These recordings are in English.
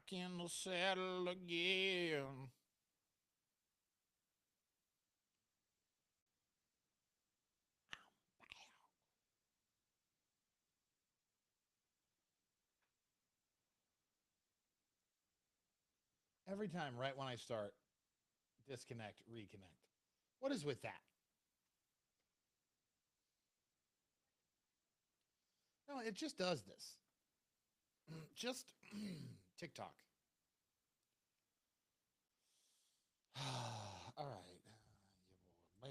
back in the saddle again. Every time, right when I start, disconnect, reconnect. What is with that? No, it just does this. Just TikTok. All right. New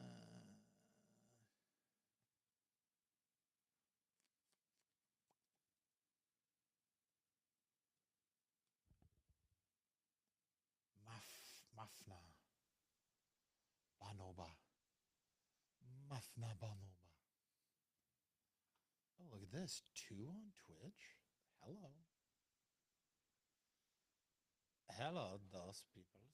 folder. What didn't I get to yesterday? Mafna Banoba. Mafna Banoba. Oh, look at this. 2 on Twitch. Hello. Hello, those people on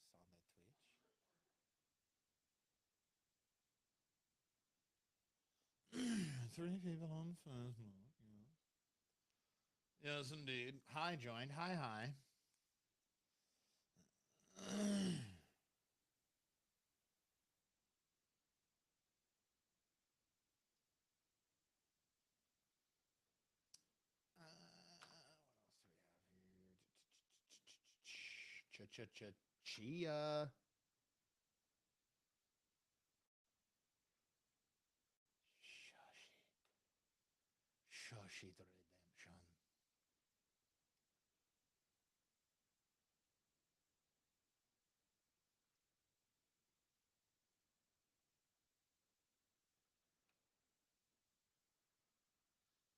the Twitch. 3 people on Facebook. Yes. Yes, indeed. Hi, joined. Hi, hi. What else do we have here? Chia. Shashi. Shashi the Redemption.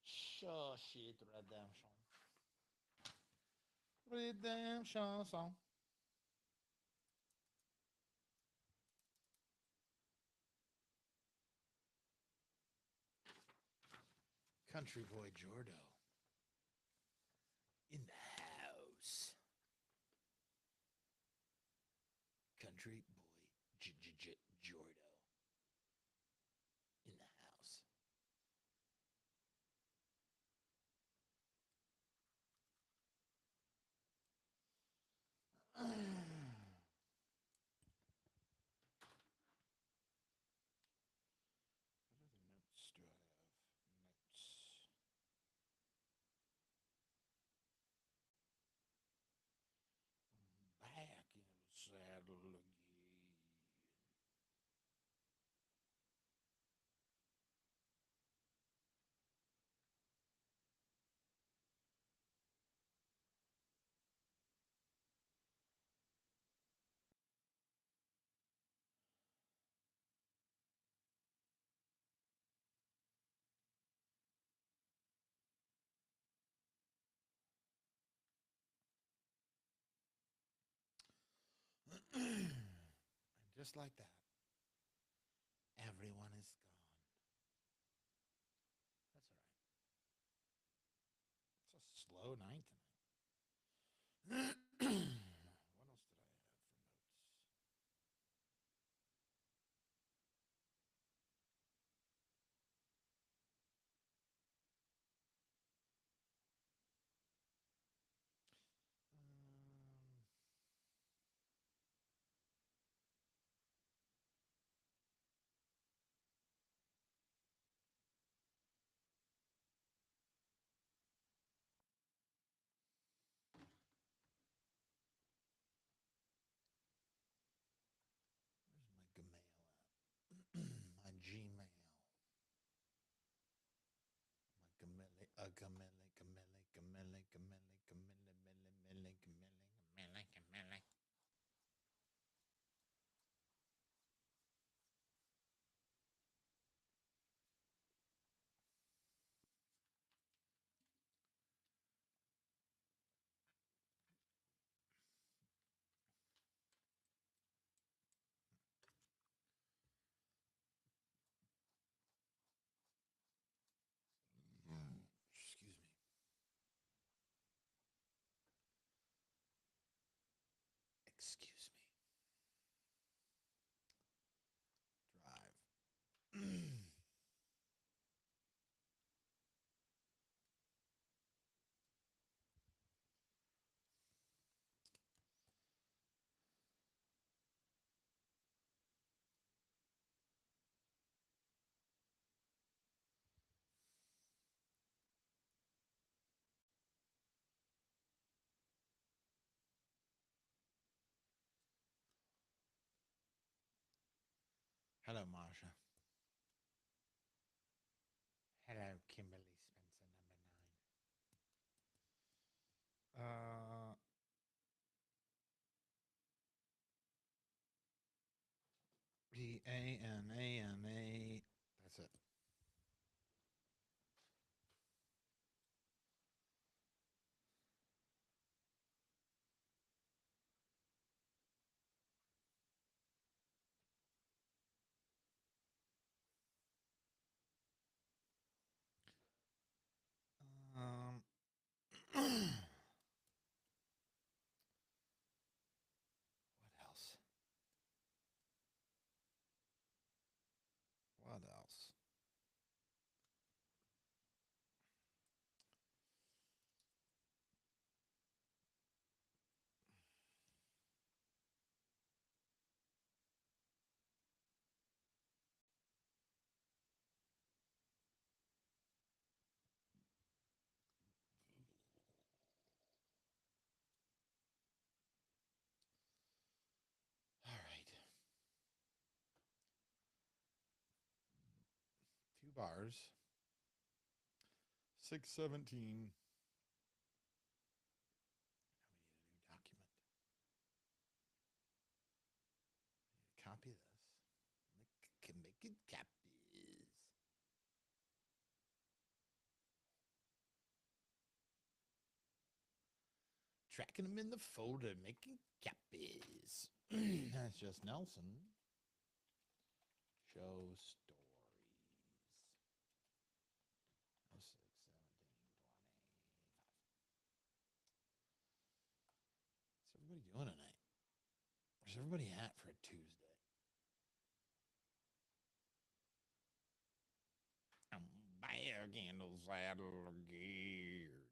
Shashi the Redemption. Redemption song. Country Boy Jordo. In the house. Country Boy Jordo. In the house. What other notes do I have? Notes. Back in the saddle again. And just like that, everyone is gone. That's all right. It's a slow night tonight. What else did I have for notes? Um, Excuse me. Drive. Hello, Marsha. Hello, Kimberly Spencer, number 9. B-A-N-A-N-A. That's it. What else? What else? All right. 2 bars. 617. Now we need a new document. Copy this. Make it copies. Tracking them in the folder, making copies. That's just Nelson. Show stories. 06, 17, 25. What's everybody doing tonight? Where's everybody at for a Tuesday? Bear candles saddle geared.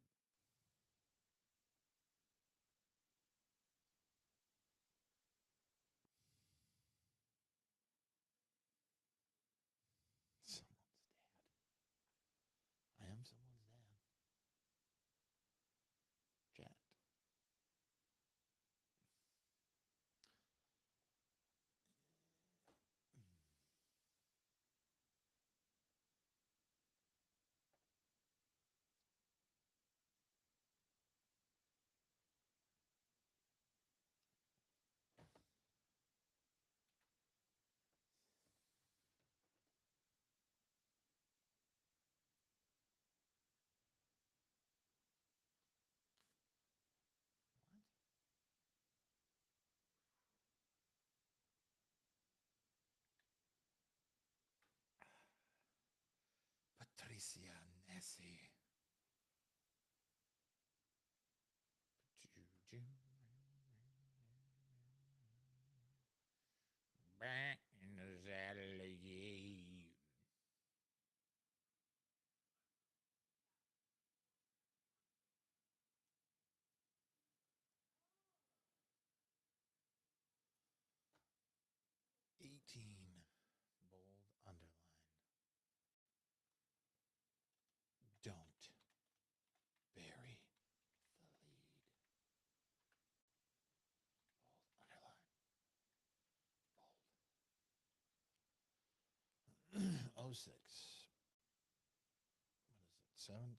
Someone's dad. I am someone's dad. Chat. Patricia Nessie. Back in the saddle again. Bold underline. Don't bury the lead. Bold underline. Bold. 06. What is it? 17.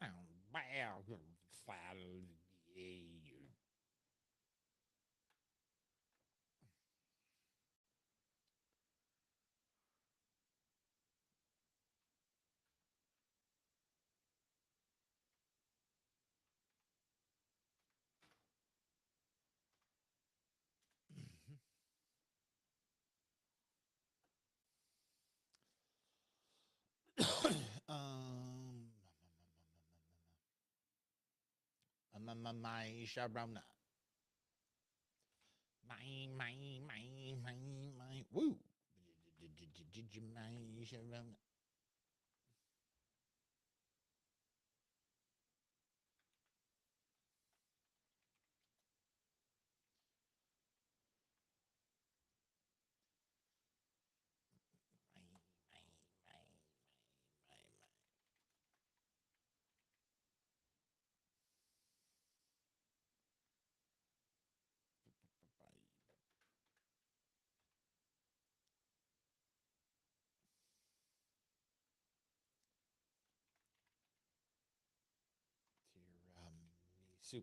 25. um, my Sharona. My. Woo. My Sharona. Tiramisu.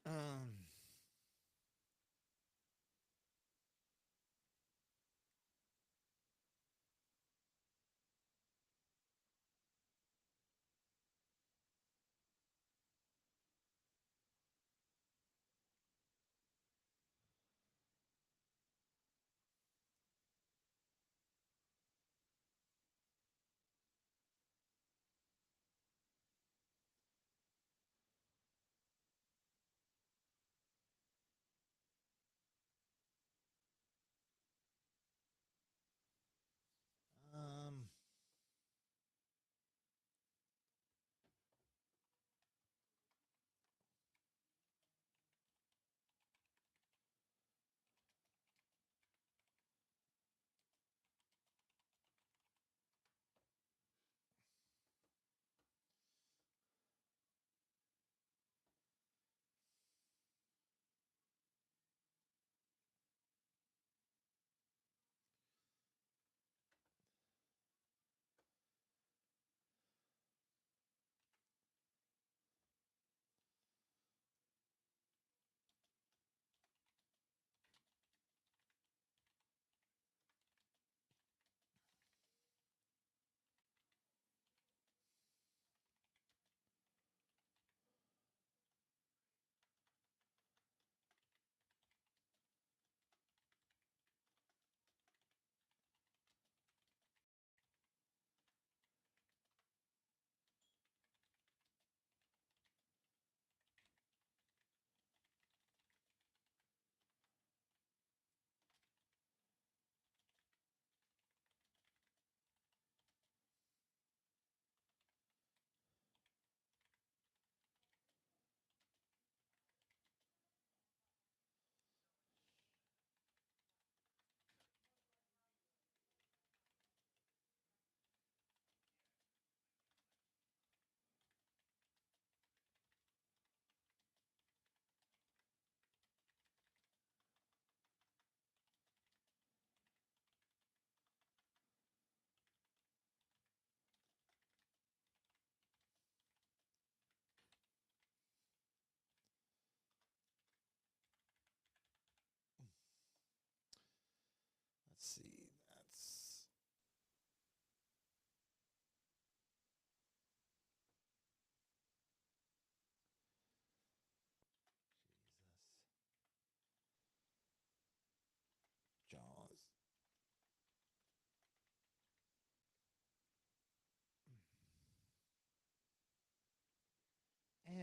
um,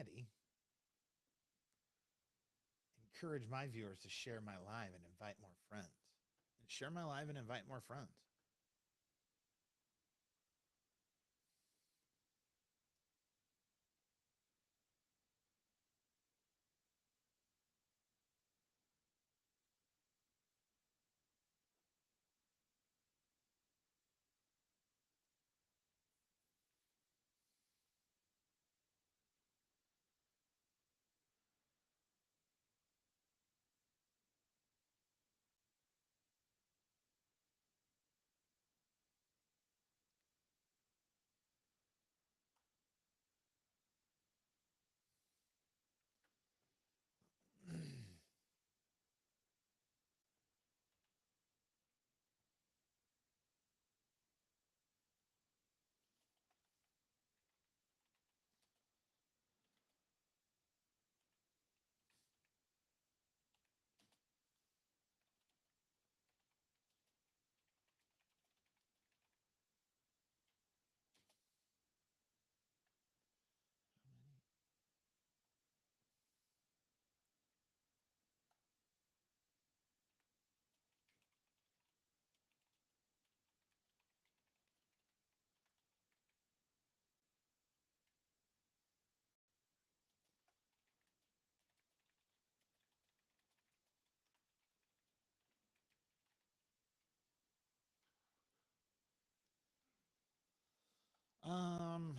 society. Encourage my viewers to share my live and invite more friends. And share my live and invite more friends. um,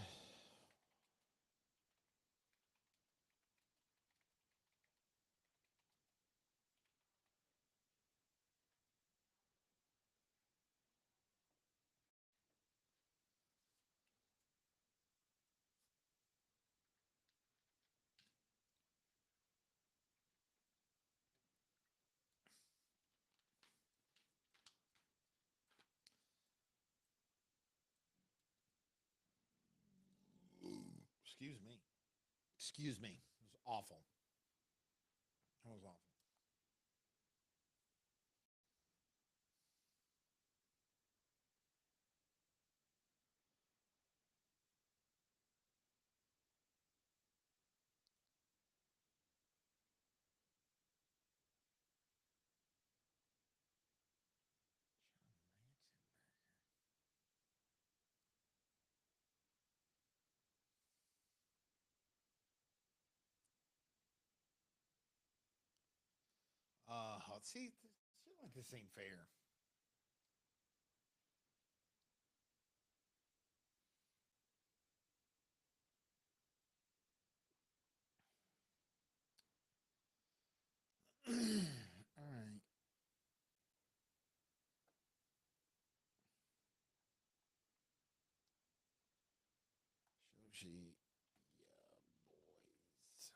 excuse me. Excuse me. It was awful. That was awful. See, shit like this ain't fair. All right. Shoji, yeah, boys.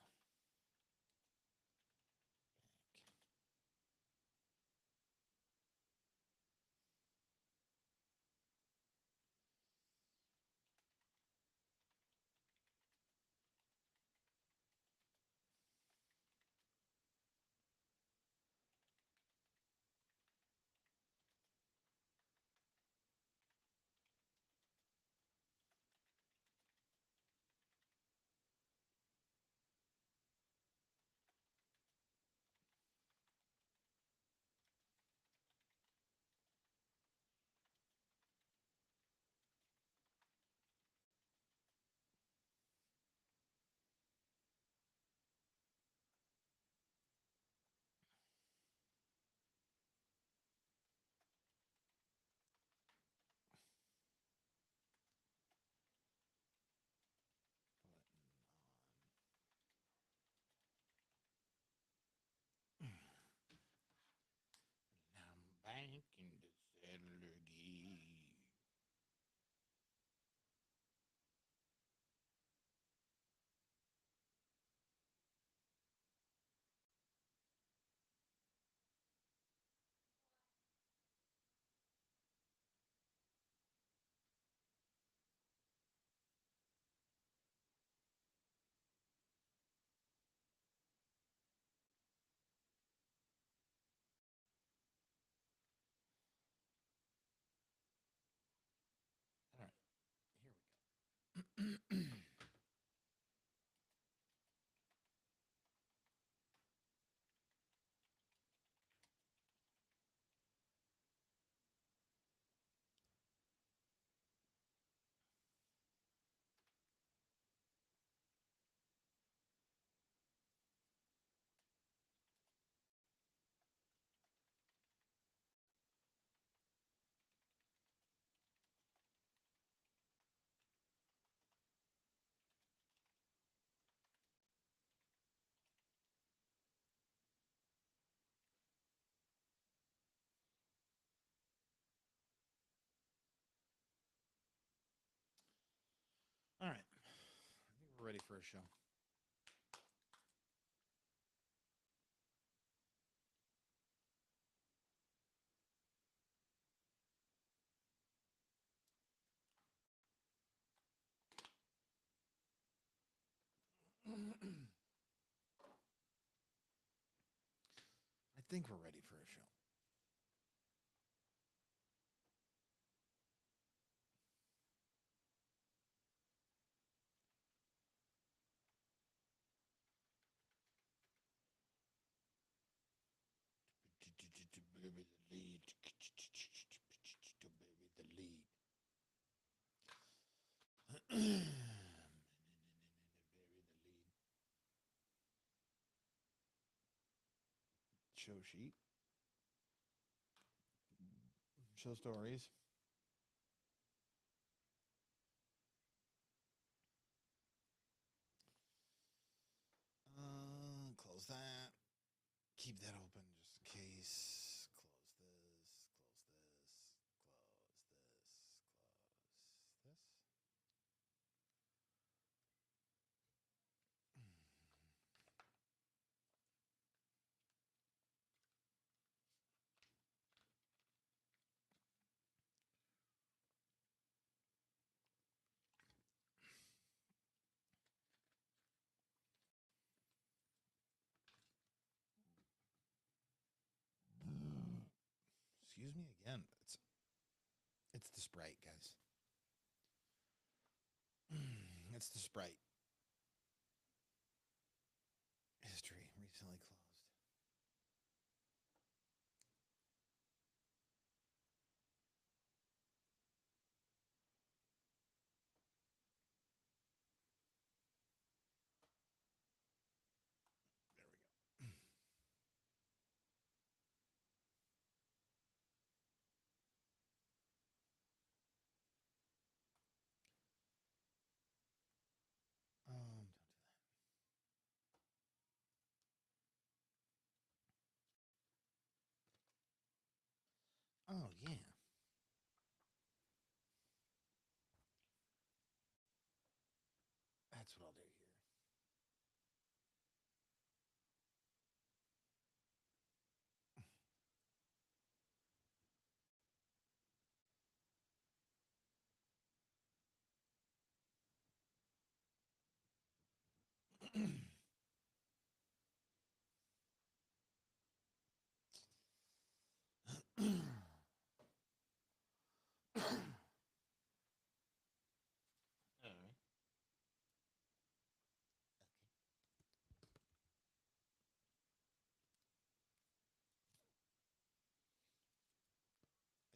ready for a show. I think we're ready for a show. Bury the lead. Bury the lead. Bury the lead. Show sheet. Show stories. Close that. Keep that open just in case. Close this. Close this. Excuse me again. It's the Sprite, guys. It's the Sprite. History recently closed. There we go. Don't do that. Oh, yeah. That's what I'll do here. All right.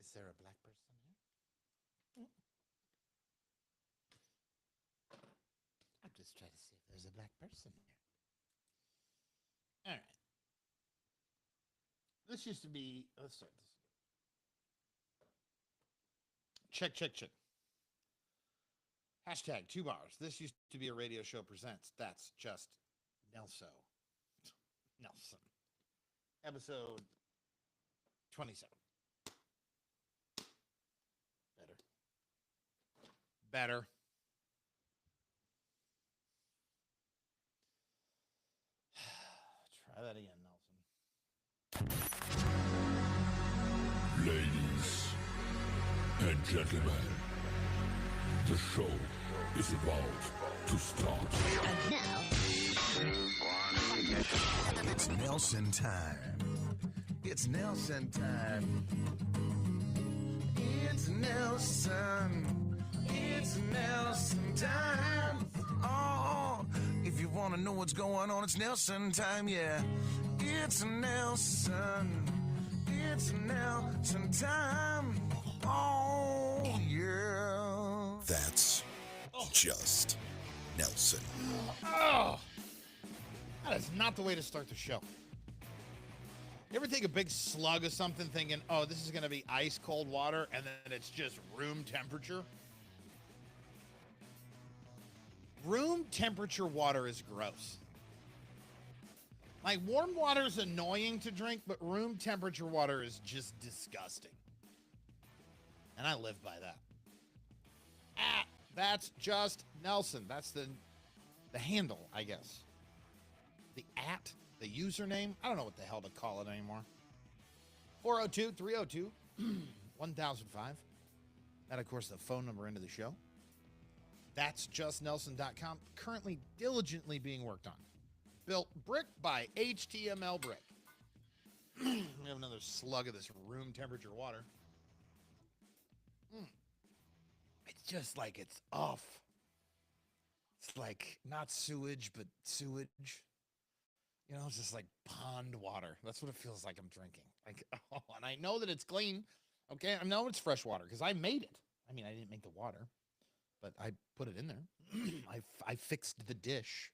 Is there a black person here? I'm just trying to see if there's a black person here. All right. This used to be. Let's start this. Check. Hashtag 2 bars. This used to be a radio show presents. That's just Nelson. Episode 27. Better. Try that again, Nelson. Ladies and gentlemen, the show is about to start. And now, it's Nelson time. It's Nelson time. It's Nelson. It's Nelson time. Oh, if you want to know what's going on, it's Nelson time, yeah. It's Nelson. It's Nelson time. Oh, yeah. That's just Nelson. Oh, that is not the way to start the show. You ever take a big slug of something thinking, oh, this is going to be ice cold water, and then it's just room temperature? Room temperature water is gross. Like, warm water is annoying to drink, but room temperature water is just disgusting. And I live by that. That's just Nelson. That's the the handle, I guess. The username. I don't know what the hell to call it anymore. 402-302-1005. That, of course, the phone number into the show. That's justnelson.com. Currently diligently being worked on. Built brick by HTML Brick. We have another slug of this room temperature water. It's just like it's off. It's like not sewage, but sewage. You know, it's just like pond water. That's what it feels like I'm drinking. Like, oh, and I know that it's clean. Okay, I know it's fresh water because I made it. I mean, I didn't make the water, but I put it in there. I fixed the dish,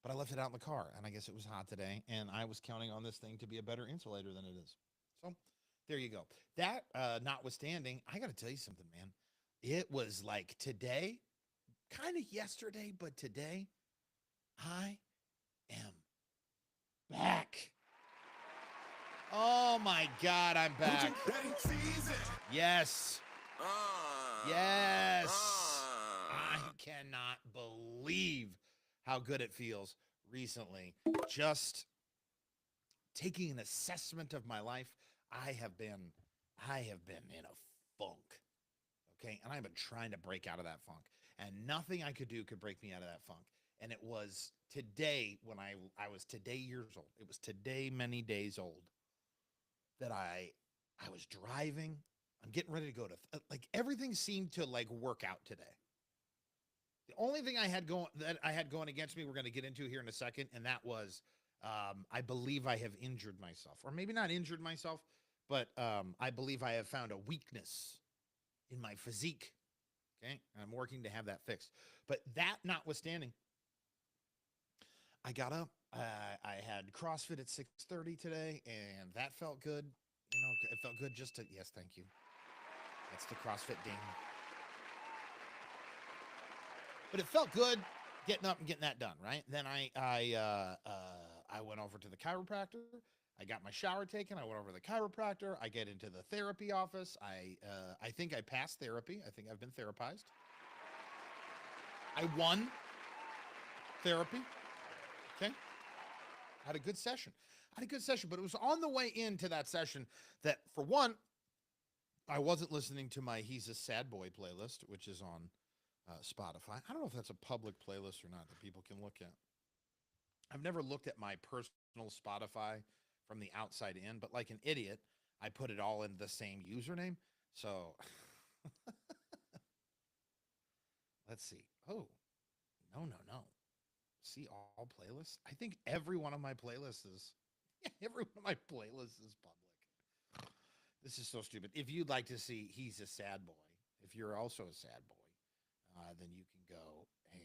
but I left it out in the car, and I guess it was hot today, and I was counting on this thing to be a better insulator than it is. So there you go. That notwithstanding, I got to tell you something, man. It was like today, kind of yesterday, but today, I am back. Oh my God, I'm back. Yes. Yes. I cannot believe how good it feels recently. Just taking an assessment of my life. I have been in a funk. Okay. And I've been trying to break out of that funk. And nothing I could do could break me out of that funk. And it was today when I was today years old. It was today many days old that I was driving. I'm getting ready to go to like everything seemed to like work out today. The only thing I had going against me, we're going to get into here in a second, and that was I believe I have injured myself, or maybe not injured myself, but I believe I have found a weakness in my physique. Okay, and I'm working to have that fixed. But that notwithstanding, I got up. I had CrossFit at 6:30 today, and that felt good. You know, it felt good just to, yes, thank you. That's the CrossFit ding. But it felt good getting up and getting that done, right? Then I went over to the chiropractor. I got my shower taken. I went over to the chiropractor. I get into the therapy office. I think I passed therapy. I think I've been therapized. I won therapy. Okay. Had a good session. But it was on the way into that session that, for one, I wasn't listening to my He's a Sad Boy playlist, which is on Spotify. I don't know if that's a public playlist or not that people can look at. I've never looked at my personal Spotify from the outside in, but like an idiot, I put it all in the same username. So let's see. Oh, no. See all playlists. I think every one of my playlists is public. This is so stupid. If you'd like to see He's a Sad Boy, if you're also a sad boy, then you can go and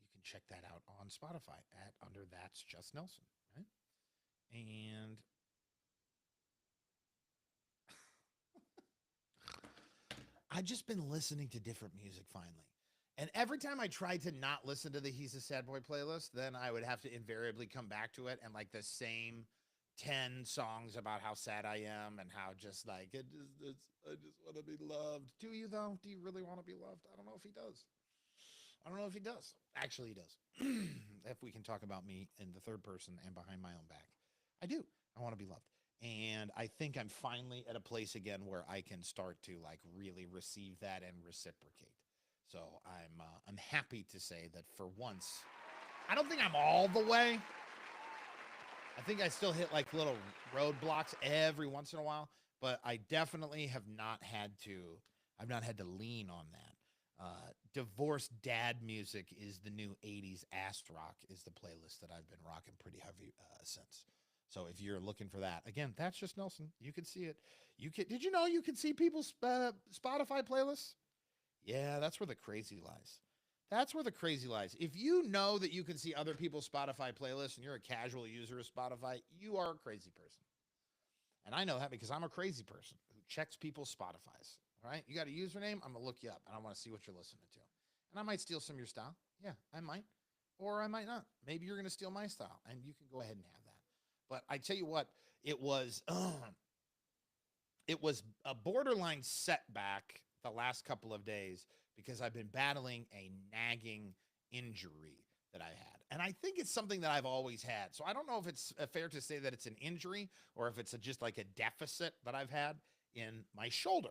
you can check that out on Spotify under That's Just Nelson, right? And I've just been listening to different music finally. And every time I tried to not listen to the He's a Sad Boy playlist, then I would have to invariably come back to it and like the same 10 songs about how sad I am and how just like I just want to be loved. Do you though? Do you really want to be loved? I don't know if he does. Actually, he does. If we can talk about me in the third person and behind my own back. I do. I want to be loved. And I think I'm finally at a place again where I can start to like really receive that and reciprocate. So I'm happy to say that for once, I don't think I'm all the way. I think I still hit like little roadblocks every once in a while, but I definitely have not had to lean on that. Divorced dad music is the new 80s ass rock is the playlist that I've been rocking pretty heavy since. So if you're looking for that, again, That's Just Nelson. You can see it. Did you know you can see people's Spotify playlists? Yeah, that's where the crazy lies. If you know that you can see other people's Spotify playlists and you're a casual user of Spotify, you are a crazy person. And I know that because I'm a crazy person who checks people's Spotifys. All right? You got a username? I'm going to look you up and I want to see what you're listening to. And I might steal some of your style. Yeah, I might. Or I might not. Maybe you're going to steal my style and you can go ahead and have that. But I tell you what, it was a borderline setback the last couple of days because I've been battling a nagging injury that I had. And I think it's something that I've always had. So I don't know if it's fair to say that it's an injury or if it's just like a deficit that I've had in my shoulder.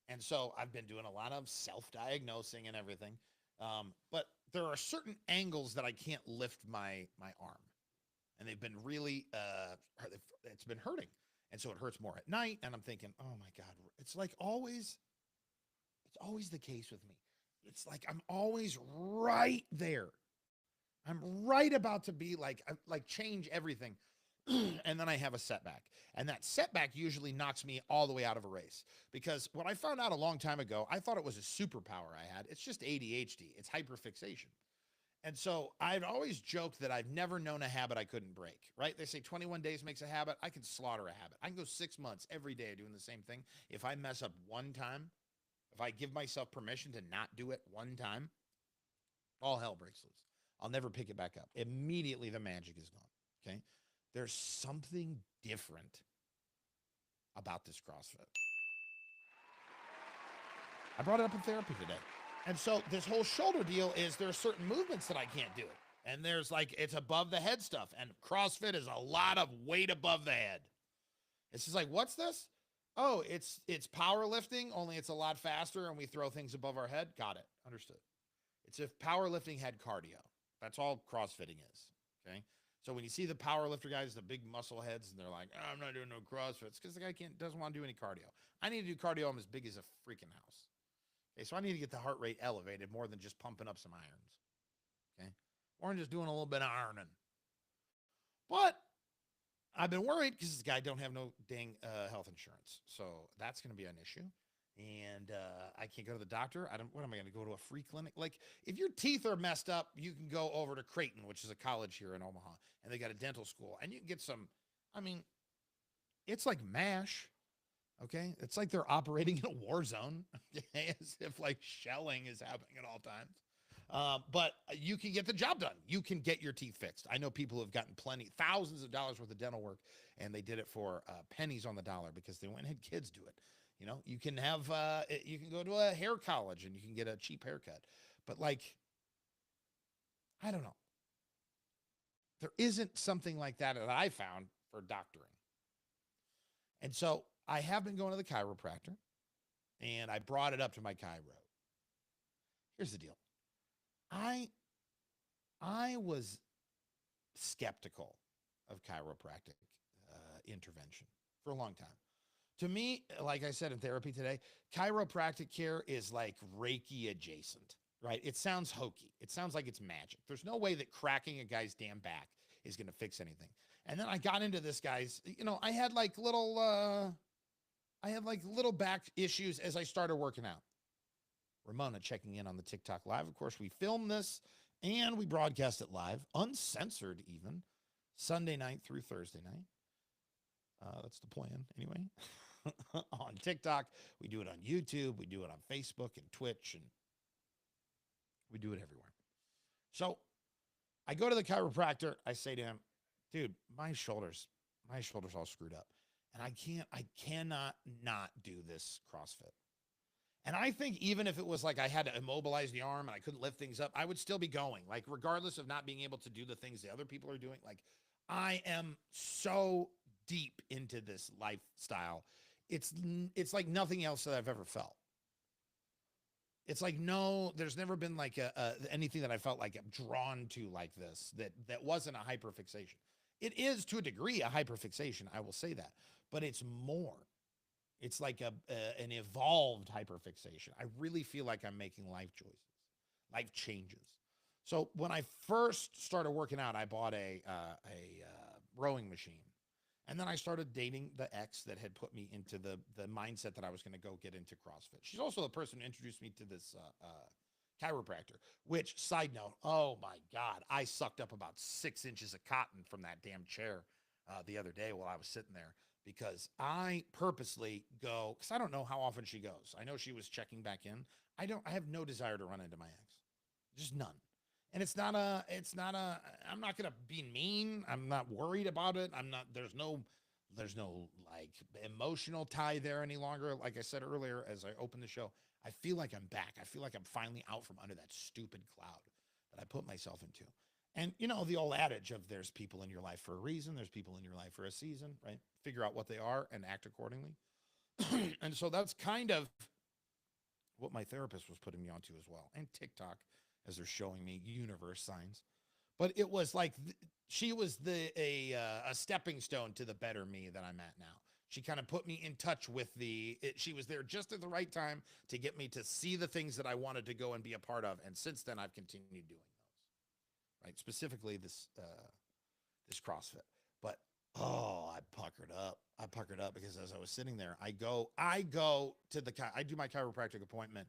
And so I've been doing a lot of self-diagnosing and everything. But there are certain angles that I can't lift my arm. And they've been really, it's been hurting. And so it hurts more at night. And I'm thinking, oh my God, it's always the case with me. It's like I'm always right there. I'm right about to be like change everything. And then I have a setback. And that setback usually knocks me all the way out of a race. Because what I found out a long time ago, I thought it was a superpower I had. It's just ADHD. It's hyperfixation. And so I've always joked that I've never known a habit I couldn't break, right? They say 21 days makes a habit. I can slaughter a habit. I can go 6 months every day doing the same thing. If I mess up one time, if I give myself permission to not do it one time, all hell breaks loose. I'll never pick it back up. Immediately the magic is gone, okay? There's something different about this CrossFit. I brought it up in therapy today. And so this whole shoulder deal is there are certain movements that I can't do. And there's it's above the head stuff. And CrossFit is a lot of weight above the head. It's just like, what's this? Oh, it's powerlifting, only it's a lot faster and we throw things above our head. Got it. Understood. It's if powerlifting had cardio. That's all CrossFitting is. Okay. So when you see the powerlifter guys, the big muscle heads, and they're like, oh, I'm not doing no CrossFit, it's because the guy doesn't want to do any cardio. I need to do cardio. I'm as big as a freaking house. Okay, so I need to get the heart rate elevated more than just pumping up some irons. Okay, or just doing a little bit of ironing. But I've been worried because this guy don't have no dang health insurance, so that's going to be an issue. And I can't go to the doctor. What am I going to go to a free clinic? Like, if your teeth are messed up, you can go over to Creighton, which is a college here in Omaha, and they got a dental school, and you can get some. I mean, it's like MASH. Okay, it's like they're operating in a war zone, as if shelling is happening at all times. But you can get the job done. You can get your teeth fixed. I know people who have gotten thousands of dollars worth of dental work, and they did it for pennies on the dollar because they went and had kids do it. You know, you can have, you can go to a hair college and you can get a cheap haircut. But I don't know. There isn't something like that I found for doctoring. And so I have been going to the chiropractor, and I brought it up to my chiro. Here's the deal. I was skeptical of chiropractic intervention for a long time. To me, like I said in therapy today, chiropractic care is like Reiki adjacent, right? It sounds hokey. It sounds like it's magic. There's no way that cracking a guy's damn back is going to fix anything. And then I got into this guy's, I had little back issues as I started working out. Ramona checking in on the TikTok live. Of course, we filmed this and we broadcast it live, uncensored even, Sunday night through Thursday night. That's the plan anyway. On TikTok, we do it on YouTube, we do it on Facebook and Twitch, and we do it everywhere. So I go to the chiropractor. I say to him, dude, my shoulders all screwed up. And I cannot not do this CrossFit. And I think even if it was I had to immobilize the arm and I couldn't lift things up, I would still be going. Regardless of not being able to do the things the other people are doing, I am so deep into this lifestyle. It's like nothing else that I've ever felt. It's there's never been anything that I felt I'm drawn to like this, that wasn't a hyperfixation. It is to a degree a hyperfixation, I will say that, but it's more. It's like an evolved hyperfixation. I really feel like I'm making life choices, life changes. So when I first started working out, I bought a rowing machine. And then I started dating the ex that had put me into the mindset that I was going to go get into CrossFit. She's also the person who introduced me to this chiropractor, which, side note, oh my God, I sucked up about 6 inches of cotton from that damn chair the other day while I was sitting there, because I purposely go, because I don't know how often she goes. I know she was checking back in. I have no desire to run into my ex, just none. And I'm not going to be mean. I'm not worried about it. There's no emotional tie there any longer. Like I said earlier, as I opened the show, I feel like I'm back. I feel like I'm finally out from under that stupid cloud that I put myself into. And you know, the old adage of there's people in your life for a reason, there's people in your life for a season, right? Figure out what they are and act accordingly. And so that's kind of what my therapist was putting me onto as well. And TikTok, as they're showing me universe signs. But it was like she was a stepping stone to the better me that I'm at now. She kind of put me in touch with she was there just at the right time to get me to see the things that I wanted to go and be a part of. And since then, I've continued doing those, right? Specifically this CrossFit. But, oh, I puckered up. I puckered up because as I was sitting there, I do my chiropractic appointment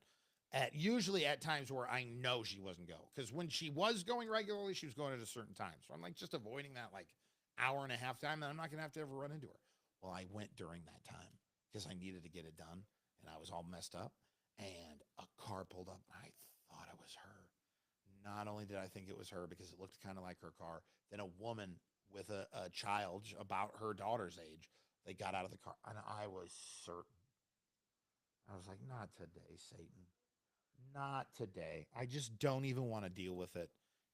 usually at times where I know she wasn't going. Because when she was going regularly, she was going at a certain time. So I'm like just avoiding that like hour and a half time, and I'm not going to have to ever run into her. Well, I went during that time because I needed to get it done, and I was all messed up, and a car pulled up. I thought it was her. Not only did I think it was her because it looked kind of like her car, then a woman with a child about her daughter's age, they got out of the car, and I was certain. I was like, not today, Satan. Not today. I just don't even want to deal with it.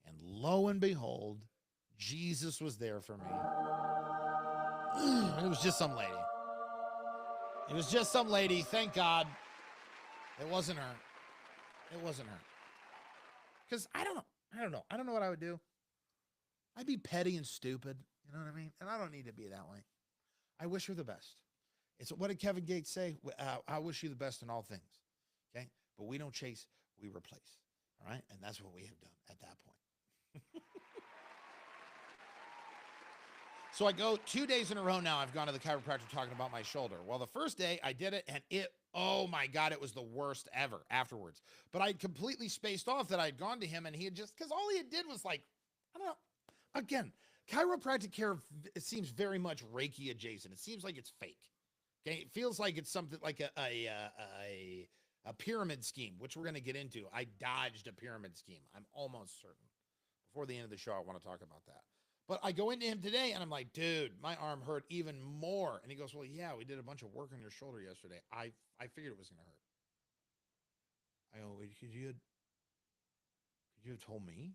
And lo and behold, Jesus was there for me. It was just some lady. It was just some lady. Thank God. It wasn't her. It wasn't her. Because I don't know. I don't know what I would do. I'd be petty and stupid. You know what I mean? And I don't need to be that way. I wish her the best. It's what did Kevin Gates say? I wish you the best in all things. Okay? But we don't chase, we replace. All right? And that's what we have done at that point. So I go 2 days in a row now. I've gone to the chiropractor talking about my shoulder. Well, the first day I did it, and oh my God, it was the worst ever afterwards. But I completely spaced off that I'd gone to him, and he had because all he did was like, I don't know. Again, chiropractic care, it seems very much Reiki adjacent. It seems like it's fake. Okay? It feels like it's something like a pyramid scheme, which we're going to get into. I dodged a pyramid scheme. I'm almost certain. Before the end of the show, I want to talk about that. But I go into him today, and I'm like, dude, my arm hurt even more. And he goes, well, yeah, we did a bunch of work on your shoulder yesterday. I figured it was going to hurt. I go, could you have told me?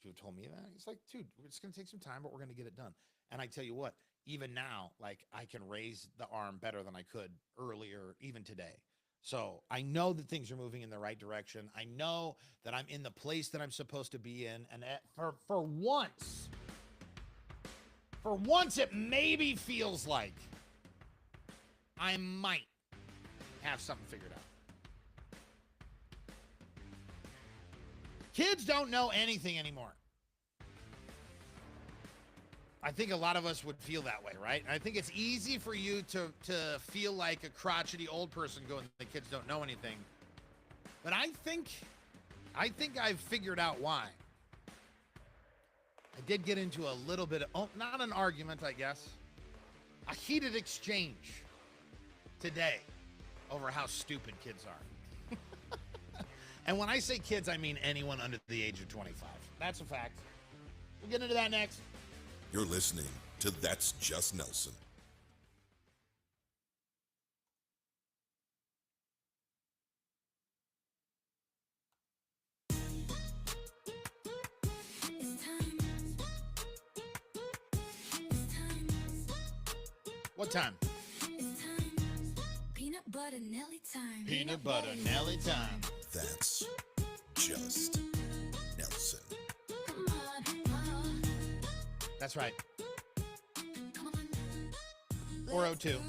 Could you have told me that? He's like, dude, it's going to take some time, but we're going to get it done. And I tell you what, even now, like I can raise the arm better than I could earlier, even today. So I know that things are moving in the right direction. I know that I'm in the place that I'm supposed to be in. And for once, it maybe feels like I might have something figured out. Kids don't know anything anymore. I think a lot of us would feel that way, right? I think it's easy for you to feel like a crotchety old person going, the kids don't know anything. But I think I've figured out why. I did get into a little bit of, not an argument, I guess, a heated exchange today over how stupid kids are. And when I say kids, I mean anyone under the age of 25. That's a fact. We'll get into that next. You're listening to That's Just Nelson. What time? It's time. Peanut butter Nelly time. Peanut butter Nelly time. That's just Nelson. Come on, That's right. come on. 402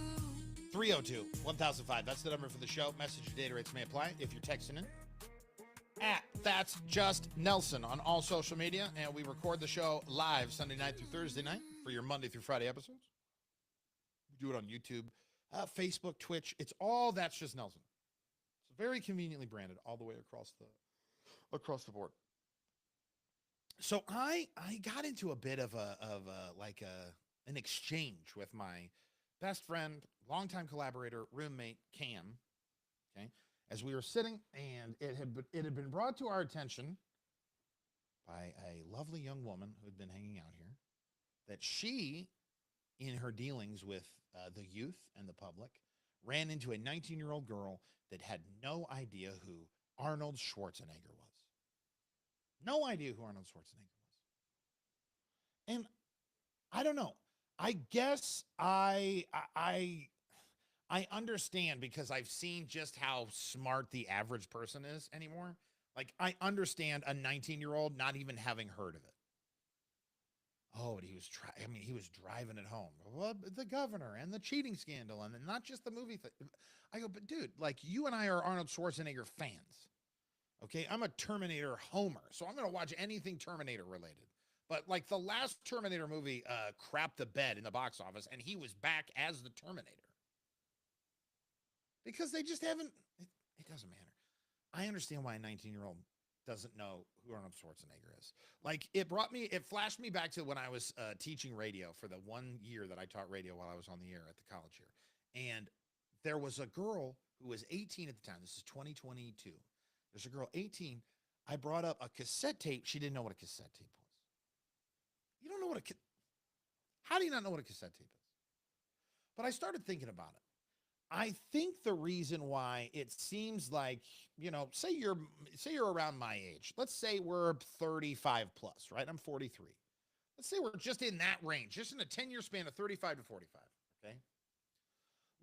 302 1005. That's the number for the show. Message and data rates may apply if you're texting in. At That's Just Nelson on all social media. And we record the show live Sunday night through Thursday night for your Monday through Friday episodes. We do it on YouTube, Facebook, Twitch. It's all That's Just Nelson. It's very conveniently branded all the way across the board. So I got into a bit of an exchange with my best friend, longtime collaborator, roommate, Cam. Okay, as we were sitting, and it had been brought to our attention by a lovely young woman who had been hanging out here that she, in her dealings with the youth and the public, ran into a 19-year-old girl that had no idea who Arnold Schwarzenegger was. No idea who Arnold Schwarzenegger was. And I don't know. I guess I understand because I've seen just how smart the average person is anymore. Like I understand a 19-year-old not even having heard of it. Oh, but he was he was driving it home. Well, the governor and the cheating scandal, and then not just the movie thing. I go, but dude, like you and I are Arnold Schwarzenegger fans. Okay, I'm a Terminator homer, so I'm gonna watch anything Terminator related. But like the last Terminator movie crapped the bed in the box office, and he was back as the Terminator. Because they just haven't, it doesn't matter. I understand why a 19-year-old doesn't know who Arnold Schwarzenegger is. Like it flashed me back to when I was teaching radio for the 1 year that I taught radio while I was on the air at the college here. And there was a girl who was 18 at the time. This is 2022. There's a girl 18. I brought up a cassette tape. She didn't know what a cassette tape was. You don't know what how do you not know what a cassette tape is? But I started thinking about it. I think the reason why it seems like, say you're around my age. Let's say we're 35 plus, right? I'm 43. Let's say we're just in that range, just in a 10-year span of 35 to 45, okay?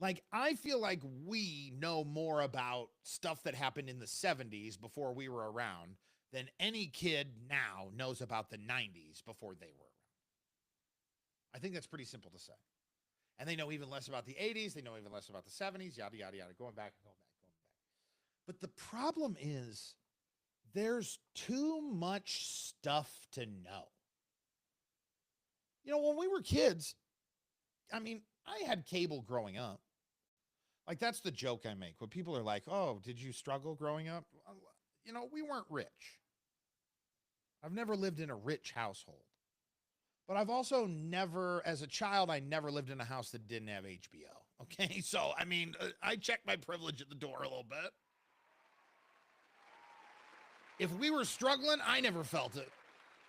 Like, I feel like we know more about stuff that happened in the 70s before we were around than any kid now knows about the 90s before they were around. I think that's pretty simple to say. And they know even less about the 80s. They know even less about the 70s, yada, yada, yada, going back. But the problem is there's too much stuff to know. When we were kids, I had cable growing up. Like, that's the joke I make. When people are like, oh, did you struggle growing up? We weren't rich. I've never lived in a rich household. But I've also never, as a child, I never lived in a house that didn't have HBO. Okay, so I checked my privilege at the door a little bit. If we were struggling, I never felt it.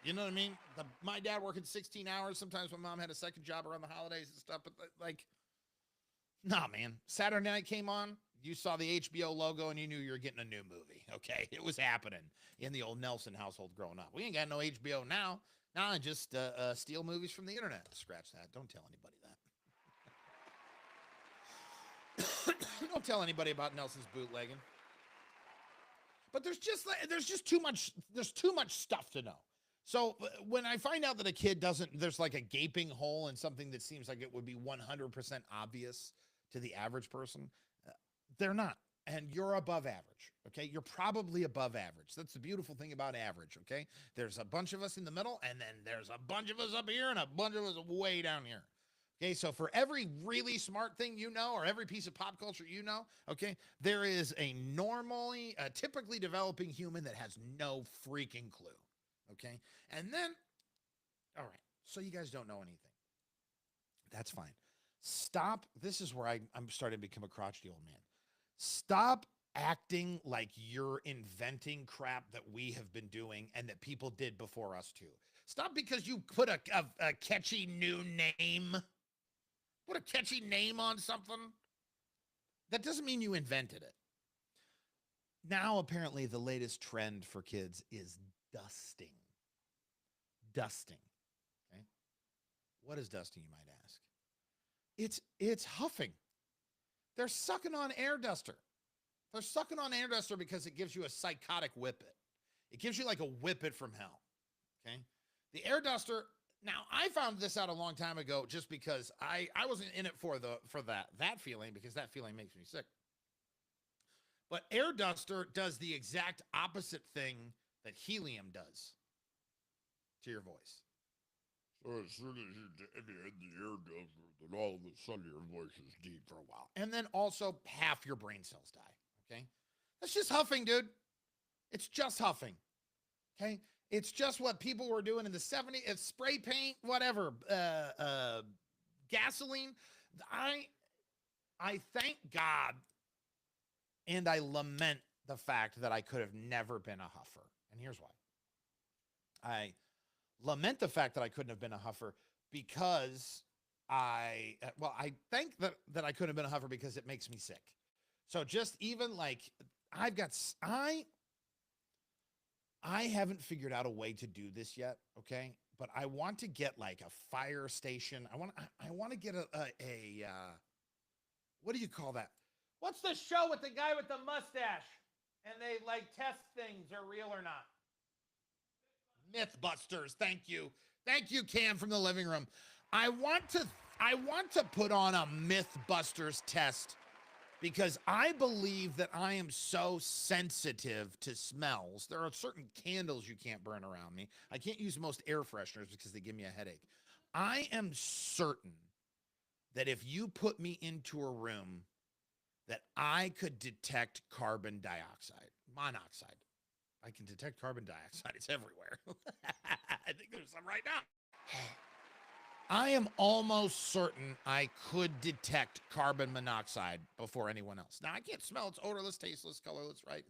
You know what I mean? My dad working 16 hours. Sometimes my mom had a second job around the holidays and stuff. But nah, man. Saturday night came on. You saw the HBO logo and you knew you were getting a new movie. Okay, it was happening in the old Nelson household growing up. We ain't got no HBO now. Now I just steal movies from the internet. Scratch that. Don't tell anybody that. Don't tell anybody about Nelson's bootlegging. But there's just too much. There's too much stuff to know. So when I find out that a kid there's like a gaping hole in something that seems like it would be 100% obvious to the average person, they're not. And you're above average, okay? You're probably above average. That's the beautiful thing about average, okay? There's a bunch of us in the middle, and then there's a bunch of us up here and a bunch of us way down here. Okay, so for every really smart thing or every piece of pop culture okay, there is a typically developing human that has no freaking clue, okay? And then, all right, so you guys don't know anything. That's fine. Stop. This is where I'm starting to become a crotchety old man. Stop acting like you're inventing crap that we have been doing and that people did before us too. Stop because you put a catchy new name. Put a catchy name on something. That doesn't mean you invented it. Now, apparently, the latest trend for kids is dusting. Dusting. Okay. What is dusting, you might ask? It's huffing. They're sucking on air duster. They're sucking on air duster because it gives you a psychotic whippet. It gives you like a whippet from hell. Okay. The air duster. Now, I found this out a long time ago just because I wasn't in it for that feeling, because that feeling makes me sick. But air duster does the exact opposite thing that helium does to your voice. So as soon as you hit the air duster, then all of a sudden your voice is deep for a while. And then also half your brain cells die, okay? That's just huffing, dude. It's just huffing, okay? It's just what people were doing in the 70s. It's spray paint, whatever, gasoline. I thank God and I lament the fact that I could have never been a huffer. And here's why. I lament the fact that I couldn't have been a huffer because I thank that I couldn't have been a huffer because it makes me sick. So just even like I haven't figured out a way to do this yet, okay? but I want to get like a fire station. I want to get a what do you call that? What's the show with the guy with the mustache? And they like test things are real or not. Mythbusters. Thank you. Thank you, Cam from the living room. I want to put on a Mythbusters test because I believe that I am so sensitive to smells. There are certain candles you can't burn around me. I can't use most air fresheners because they give me a headache. I am certain that if you put me into a room that I could detect carbon dioxide, monoxide. I can detect carbon dioxide. It's everywhere. I think there's some right now. I am almost certain I could detect carbon monoxide before anyone else. Now, I can't smell. It's odorless, tasteless, colorless, right?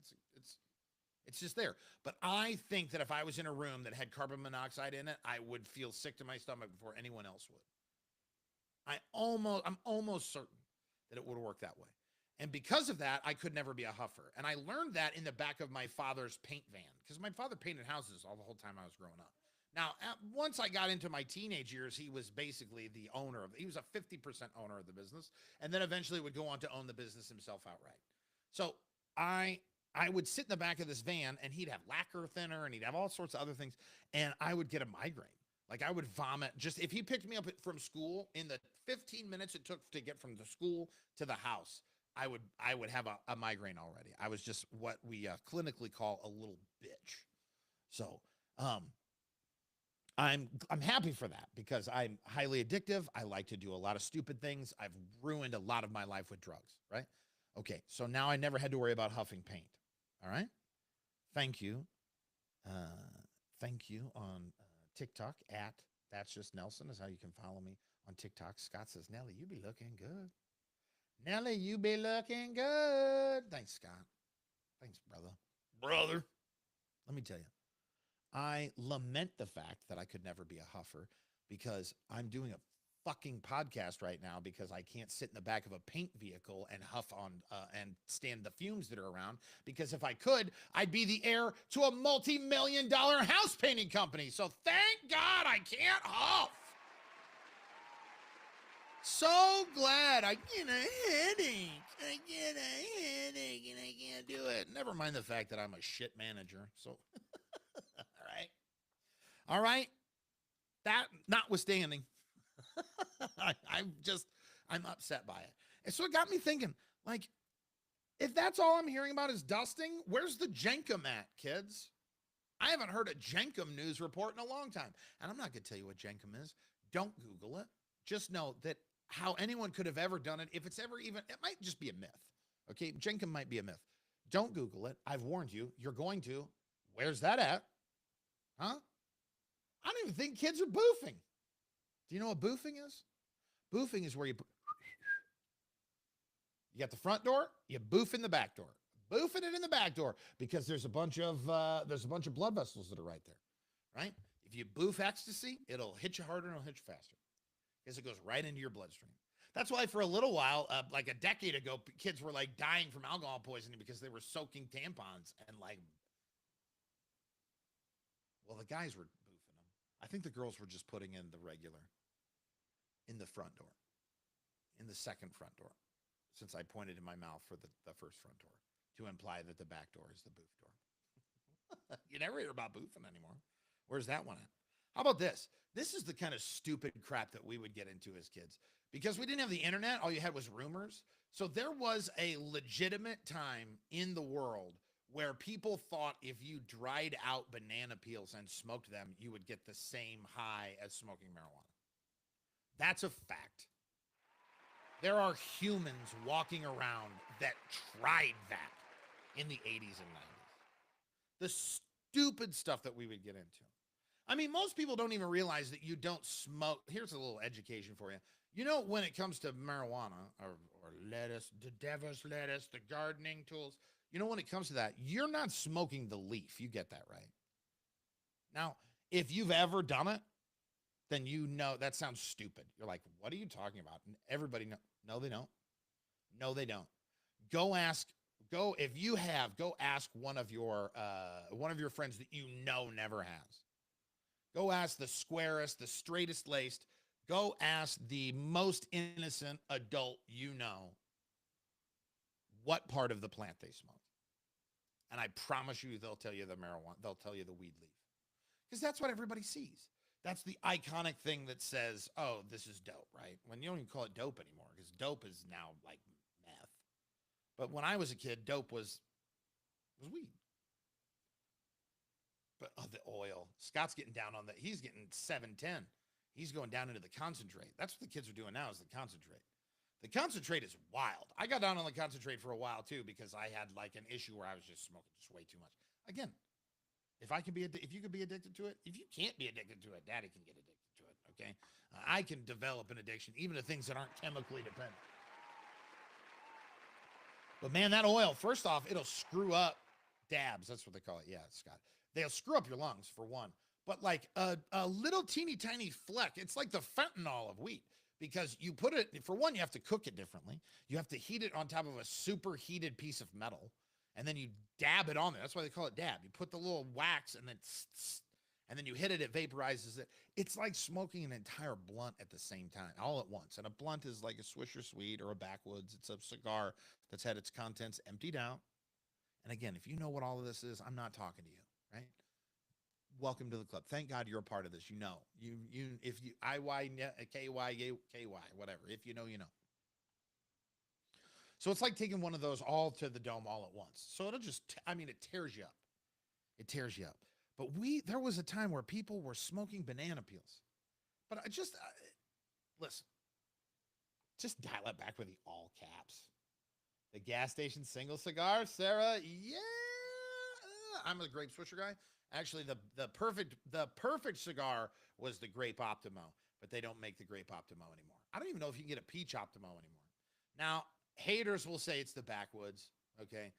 It's just there. But I think that if I was in a room that had carbon monoxide in it, I would feel sick to my stomach before anyone else would. I'm almost certain that it would work that way. And because of that, I could never be a huffer. And I learned that in the back of my father's paint van because my father painted houses all the whole time I was growing up. Now, once I got into my teenage years, he was basically the owner of, he was a 50% owner of the business, and then eventually would go on to own the business himself outright. So I would sit in the back of this van, and he'd have lacquer thinner, and he'd have all sorts of other things, and I would get a migraine. Like I would vomit. Just if he picked me up from school in the 15 minutes it took to get from the school to the house, I would have a migraine already. I was just what we clinically call a little bitch. So I'm happy for that because I'm highly addictive. I like to do a lot of stupid things. I've ruined a lot of my life with drugs, right? Okay, so now I never had to worry about huffing paint. All right? Thank you. Thank you on TikTok at That's Just Nelson is how you can follow me on TikTok. Scott says, Nelly, you be looking good. Nelly, you be looking good. Thanks, Scott. Thanks, brother. Let me tell you, I lament the fact that I could never be a huffer because I'm doing a fucking podcast right now because I can't sit in the back of a paint vehicle and huff on and stand the fumes that are around. Because if I could, I'd be the heir to a multi-million-dollar house painting company. So thank God I can't huff. So glad I get a headache. I get a headache and I can't do it. Never mind the fact that I'm a shit manager. So, all right. That notwithstanding, I'm upset by it. And so it got me thinking, like, if that's all I'm hearing about is dusting, where's the Jenkem at, kids? I haven't heard a Jenkem news report in a long time. And I'm not going to tell you what Jenkem is. Don't Google it. Just know that how anyone could have ever done it, if it's ever even, it might just be a myth. Okay, Jenkem might be a myth. Don't Google it. I've warned you. You're going to. Where's that at? Huh? I don't even think kids are boofing. Do you know what boofing is? Boofing is where you got the front door, you boof in the back door. Boofing it in the back door because there's a bunch of blood vessels that are right there, right? If you boof ecstasy, it'll hit you harder and it'll hit you faster because it goes right into your bloodstream. That's why for a little while, like a decade ago, kids were like dying from alcohol poisoning because they were soaking tampons and like, well, the guys were boofing them. I think the girls were just putting in the regular in the front door, in the second front door, since I pointed in my mouth for the first front door to imply that the back door is the boof door. You never hear about boofing anymore. Where's that one at? How about this? This is the kind of stupid crap that we would get into as kids. Because we didn't have the internet, all you had was rumors. So there was a legitimate time in the world where people thought if you dried out banana peels and smoked them, you would get the same high as smoking marijuana. That's a fact. There are humans walking around that tried that in the 80s and 90s. The stupid stuff that we would get into. I mean, most people don't even realize that you don't smoke. Here's a little education for you. You know, when it comes to marijuana or lettuce, the devil's lettuce, the gardening tools, you know, when it comes to that, you're not smoking the leaf. You get that right. Now, if you've ever done it, then you know that sounds stupid. You're like, what are you talking about? And everybody knows. No, they don't. No, they don't. Go ask one of your friends that you know never has. Go ask the squarest, the straightest laced. Go ask the most innocent adult you know what part of the plant they smoke. And I promise you, they'll tell you the marijuana, they'll tell you the weed leaf. Because that's what everybody sees. That's the iconic thing that says, oh, this is dope, right? When you don't even call it dope anymore, because dope is now like meth. But when I was a kid, dope was weed. But the oil. Scott's getting down on that. He's getting 710. He's going down into the concentrate. That's what the kids are doing now is the concentrate. The concentrate is wild. I got down on the concentrate for a while too because I had like an issue where I was just smoking just way too much. Again, if you could be addicted to it, if you can't be addicted to it, daddy can get addicted to it, okay? I can develop an addiction even to things that aren't chemically dependent. But man, that oil, first off, it'll screw up dabs. That's what they call it. Yeah, Scott. They'll screw up your lungs for one. But like a little teeny tiny fleck, it's like the fentanyl of weed. Because you put it, for one, you have to cook it differently. You have to heat it on top of a super heated piece of metal. And then you dab it on there. That's why they call it dab. You put the little wax and then you hit it, it vaporizes it. It's like smoking an entire blunt at the same time, all at once. And a blunt is like a Swisher Sweet or a Backwoods. It's a cigar that's had its contents emptied out. And again, if you know what all of this is, I'm not talking to you, right? Welcome to the club. Thank God you're a part of this. You know, if you, KY, whatever. If you know, you know. So it's like taking one of those all to the dome all at once. So it'll just, it tears you up. It tears you up. But there was a time where people were smoking banana peels. But listen, just dial it back with the all caps. The gas station single cigar, Sarah. Yeah. I'm a grape swisher guy. Actually, the perfect cigar was the Grape Optimo, but they don't make the Grape Optimo anymore. I don't even know if you can get a Peach Optimo anymore. Now, haters will say it's the Backwoods, okay?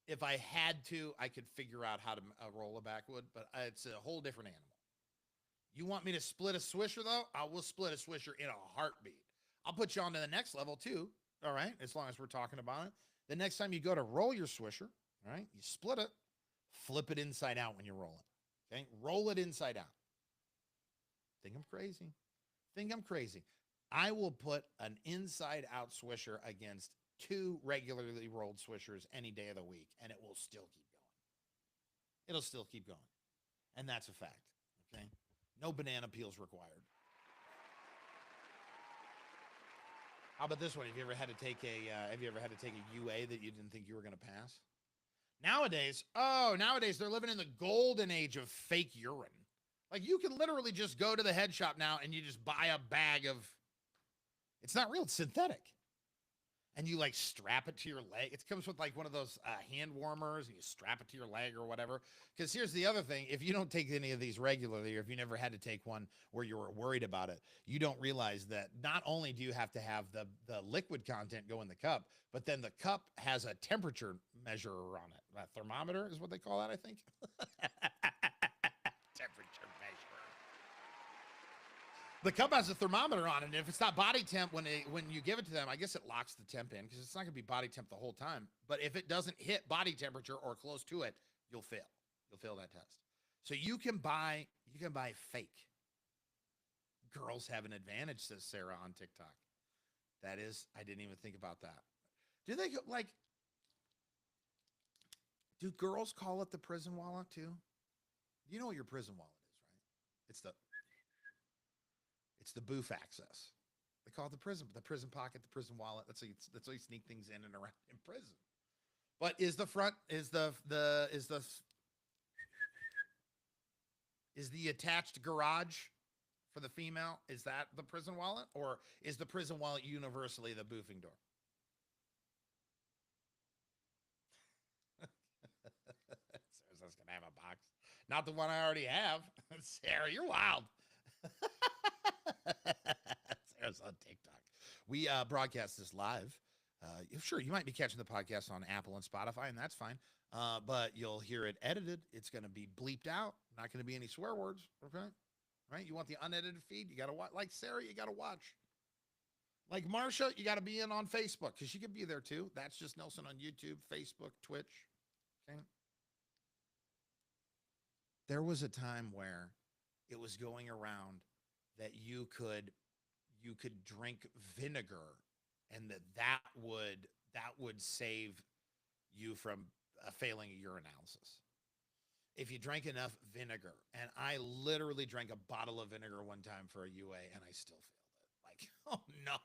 If I had to, I could figure out how to roll a Backwood, but it's a whole different animal. You want me to split a Swisher, though? I will split a Swisher in a heartbeat. I'll put you on to the next level, too, all right, as long as we're talking about it. The next time you go to roll your Swisher, all right, you split it. Flip it inside out when you roll it. Okay? Roll it inside out. Think I'm crazy. Think I'm crazy. I will put an inside out swisher against 2 regularly rolled swishers any day of the week, and it will still keep going. It'll still keep going. And that's a fact. Okay? No banana peels required. How about this one? Have you ever had to take a UA that you didn't think you were going to pass? Nowadays they're living in the golden age of fake urine. Like you can literally just go to the head shop now and you just buy a bag of, it's not real, it's synthetic. And you like strap it to your leg. It comes with like one of those hand warmers and you strap it to your leg or whatever. Because here's the other thing. If you don't take any of these regularly, or if you never had to take one where you were worried about it, you don't realize that not only do you have to have the liquid content go in the cup, but then the cup has a temperature measurer on it. A thermometer is what they call that, I think. Temperature measurer. The cup has a thermometer on it, and if it's not body temp when you give it to them, I guess it locks the temp in because it's not going to be body temp the whole time. But if it doesn't hit body temperature or close to it, you'll fail. You'll fail that test. So you can buy fake. Girls have an advantage, says Sarah on TikTok. That is, I didn't even think about that. Do girls call it the prison wallet too? You know what your prison wallet is, right? It's the booth access. They call it the prison pocket, the prison wallet. That's how you sneak things in and around in prison. But is the attached garage for the female, is that the prison wallet? Or is the prison wallet universally the boofing door? Sarah's gonna have a box. Not the one I already have. Sarah, you're wild. Sarah's on TikTok. We broadcast this live. Sure, you might be catching the podcast on Apple and Spotify, and that's fine. But you'll hear it edited. It's going to be bleeped out. Not going to be any swear words. Okay, right? You want the unedited feed? You got to watch. Like Sarah, you got to watch. Like Marsha, you got to be in on Facebook because she could be there too. That's Just Nelson on YouTube, Facebook, Twitch. Okay. there was a time where it was going around that you could drink vinegar, and that would save you from failing a urinalysis if you drank enough vinegar. And I literally drank a bottle of vinegar one time for a UA, and I still failed it. Like, oh no.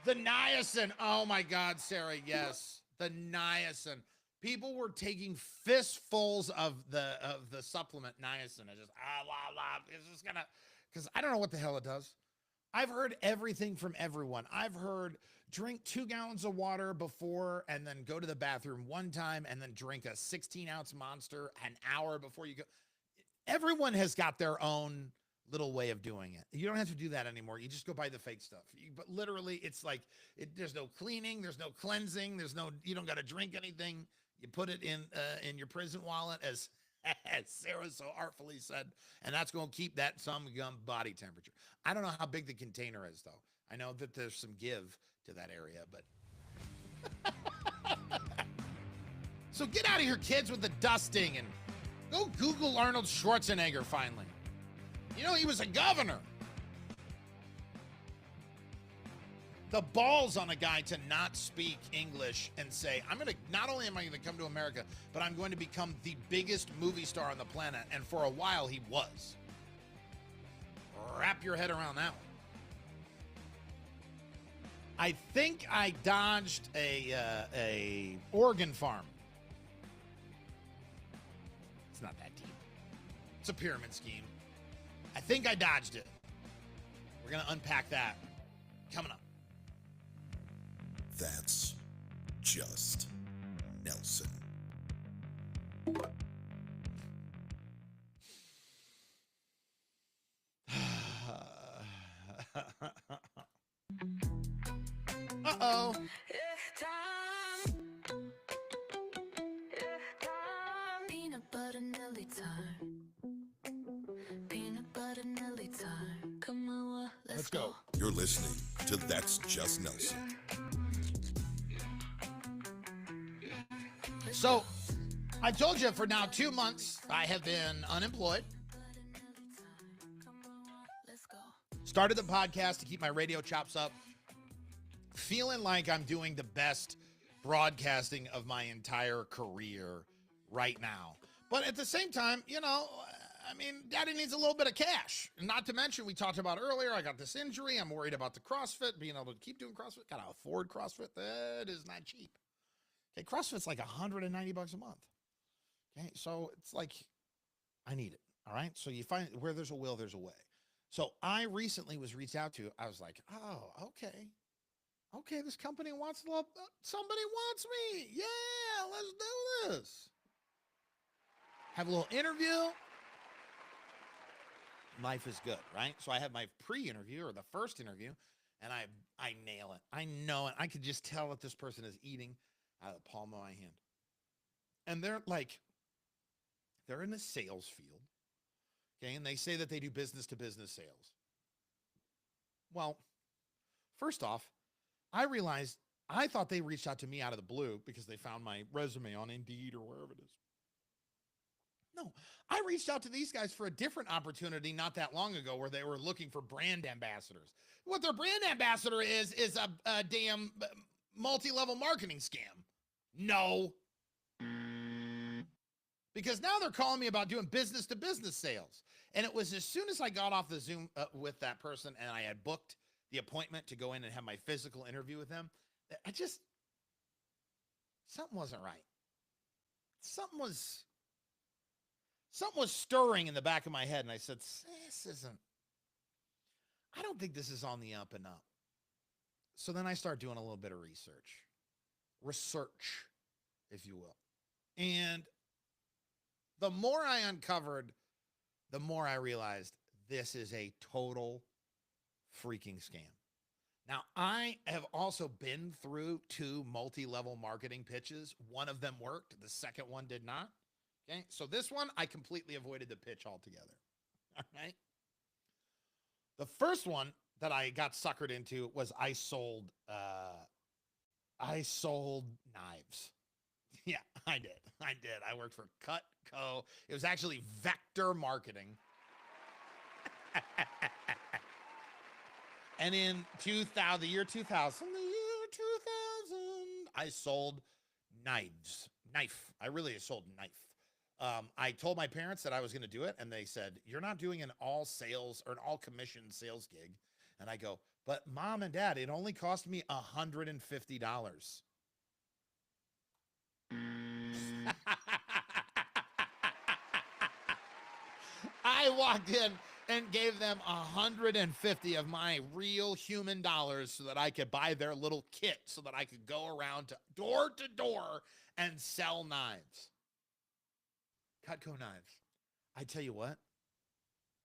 The niacin. Oh my God, Sarah. Yes, the niacin. People were taking fistfuls of the supplement niacin. I just it's just gonna, because I don't know what the hell it does. I've heard everything from everyone. I've heard drink 2 gallons of water before and then go to the bathroom one time and then drink a 16-ounce Monster an hour before you go. Everyone has got their own little way of doing it. You don't have to do that anymore. You just go buy the fake stuff. But literally, it's like there's no cleaning, there's no cleansing, you don't got to drink anything. You put it in your prison wallet, as Sarah so artfully said, and that's going to keep that some gum body temperature. I don't know how big the container is, though. I know that there's some give to that area, but so get out of here, kids, with the dusting, and go Google Arnold Schwarzenegger finally. You know, he was a governor. The balls on a guy to not speak English and say, not only am I going to come to America, but I'm going to become the biggest movie star on the planet. And for a while, he was. Wrap your head around that one. I think I dodged a Oregon farm. It's not that deep. It's a pyramid scheme. I think I dodged it. We're going to unpack that coming up. That's just Nelson. Uh-oh. Peanut butter Nelly time. Peanut butter Nelly time. Come on, let's go. You're listening to That's Just Nelson. So, I told you for now 2 months I have been unemployed. Started the podcast to keep my radio chops up. Feeling like I'm doing the best broadcasting of my entire career right now. But at the same time, Daddy needs a little bit of cash. Not to mention, we talked about earlier, I got this injury. I'm worried about the CrossFit, being able to keep doing CrossFit. Got to afford CrossFit. That is not cheap. Okay, CrossFit's like $190 a month. Okay, so it's like, I need it. All right, so you find where there's a will, there's a way. So I recently was reached out to. I was like, oh, okay, this company wants love. Somebody wants me. Yeah, let's do this. Have a little interview. Life is good, right? So I have my pre-interview or the first interview, and I nail it. I know it. I could just tell that this person is eating out of the palm of my hand. And they're in the sales field, okay? And they say that they do business-to-business sales. Well, first off, I realized I thought they reached out to me out of the blue because they found my resume on Indeed or wherever it is. No, I reached out to these guys for a different opportunity not that long ago where they were looking for brand ambassadors. What their brand ambassador is a damn multi-level marketing scam. No. Because now they're calling me about doing business-to-business sales. And it was as soon as I got off the Zoom with that person and I had booked the appointment to go in and have my physical interview with them, something wasn't right. Something was stirring in the back of my head, and I said, I don't think this is on the up and up. So then I start doing a little bit of research, if you will. And the more I uncovered, the more I realized this is a total freaking scam. Now, I have also been through 2 multi-level marketing pitches. One of them worked. The second one did not. Okay, so this one, I completely avoided the pitch altogether. All right. The first one that I got suckered into was I sold knives. Yeah, I did. I worked for Cutco. It was actually Vector Marketing. And in 2000, the year 2000, I sold knife. I really sold knife. I told my parents that I was going to do it, and they said, "You're not doing an all sales or an all commission sales gig." And I go, "But Mom and Dad, it only cost me $150." I walked in and gave them 150 of my real human dollars so that I could buy their little kit so that I could go around to door and sell knives. Cutco knives. I tell you what,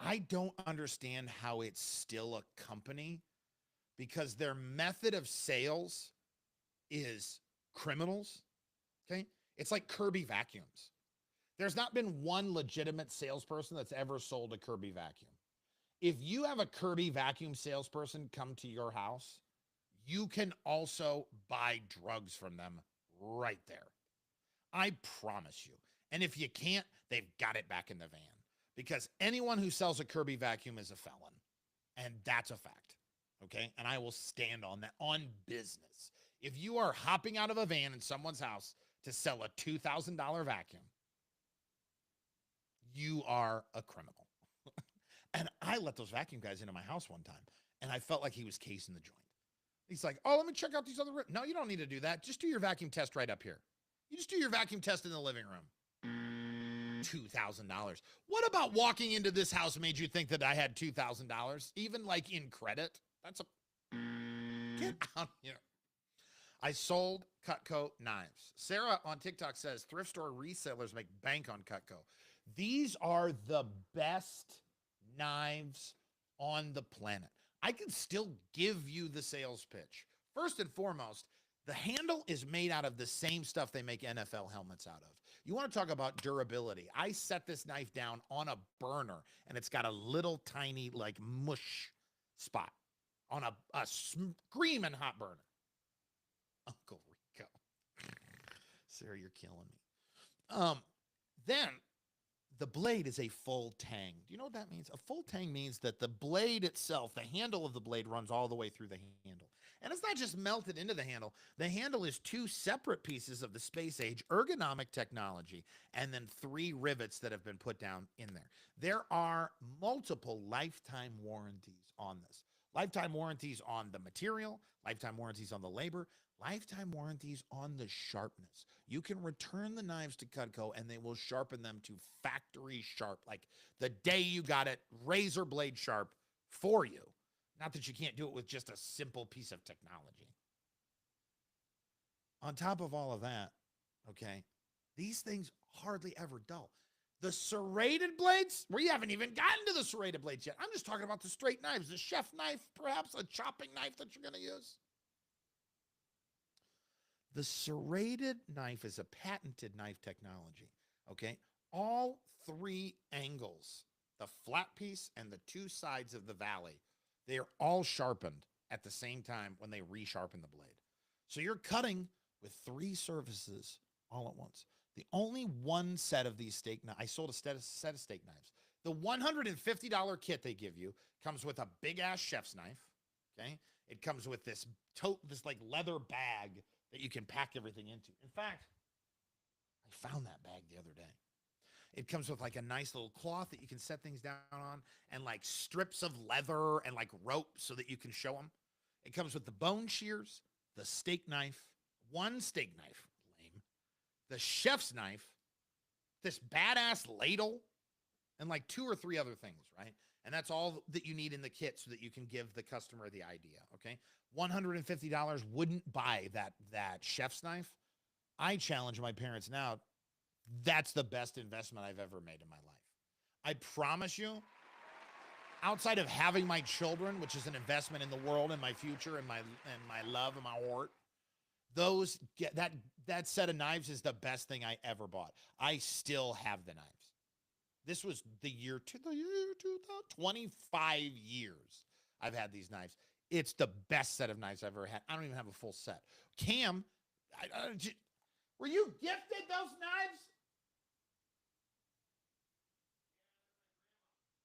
I don't understand how it's still a company because their method of sales is criminals. Okay. It's like Kirby vacuums. There's not been one legitimate salesperson that's ever sold a Kirby vacuum. If you have a Kirby vacuum salesperson come to your house, you can also buy drugs from them right there. I promise you. And if you can't, they've got it back in the van because anyone who sells a Kirby vacuum is a felon. And that's a fact. Okay. And I will stand on that on business. If you are hopping out of a van in someone's house to sell a $2,000 vacuum, you are a criminal. And I let those vacuum guys into my house one time, and I felt like he was casing the joint. He's like, "Oh, let me check out these other rooms." No, you don't need to do that. Just do your vacuum test right up here. You just do your vacuum test in the living room. $2,000. What about walking into this house made you think that I had $2,000, even like in credit? That's a get out here. I sold Cutco knives. Sarah on TikTok says thrift store resellers make bank on Cutco. These are the best knives on the planet. I can still give you the sales pitch. First and foremost, the handle is made out of the same stuff they make NFL helmets out of. You want to talk about durability. I set this knife down on a burner, and it's got a little tiny like mush spot on a screaming hot burner. Uncle Rico. Sarah, you're killing me. Then the blade is a full tang. Do you know what that means? A full tang means that the blade itself, the handle of the blade runs all the way through the handle. And it's not just melted into the handle. The handle is two separate pieces of the space age ergonomic technology and then 3 rivets that have been put down in there. There are multiple lifetime warranties on this. Lifetime warranties on the material, lifetime warranties on the labor, lifetime warranties on the sharpness. You can return the knives to Cutco and they will sharpen them to factory sharp, like the day you got it, razor blade sharp for you. Not that you can't do it with just a simple piece of technology. On top of all of that, okay, these things hardly ever dull. The serrated blades, we haven't even gotten to the serrated blades yet. I'm just talking about the straight knives, the chef knife, perhaps a chopping knife that you're going to use. The serrated knife is a patented knife technology, okay? All 3 angles, the flat piece and the 2 sides of the valley, they are all sharpened at the same time when they resharpen the blade. So you're cutting with 3 surfaces all at once. The only one set of these steak knives, I sold a set of steak knives. The $150 kit they give you comes with a big ass chef's knife, okay? It comes with this this like leather bag that you can pack everything into. In fact, I found that bag the other day. It comes with like a nice little cloth that you can set things down on and like strips of leather and like rope so that you can show them. It comes with the bone shears, the steak knife, 1 steak knife, lame, the chef's knife, this badass ladle, and like 2 or 3 other things, right? And that's all that you need in the kit so that you can give the customer the idea, okay? $150 wouldn't buy that chef's knife. I challenge my parents now. That's the best investment I've ever made in my life. I promise you, outside of having my children, which is an investment in the world and my future and my love and my heart, that set of knives is the best thing I ever bought. I still have the knives. This was the year 2000, 25 years I've had these knives. It's the best set of knives I've ever had. I don't even have a full set. Cam, Were you gifted those knives?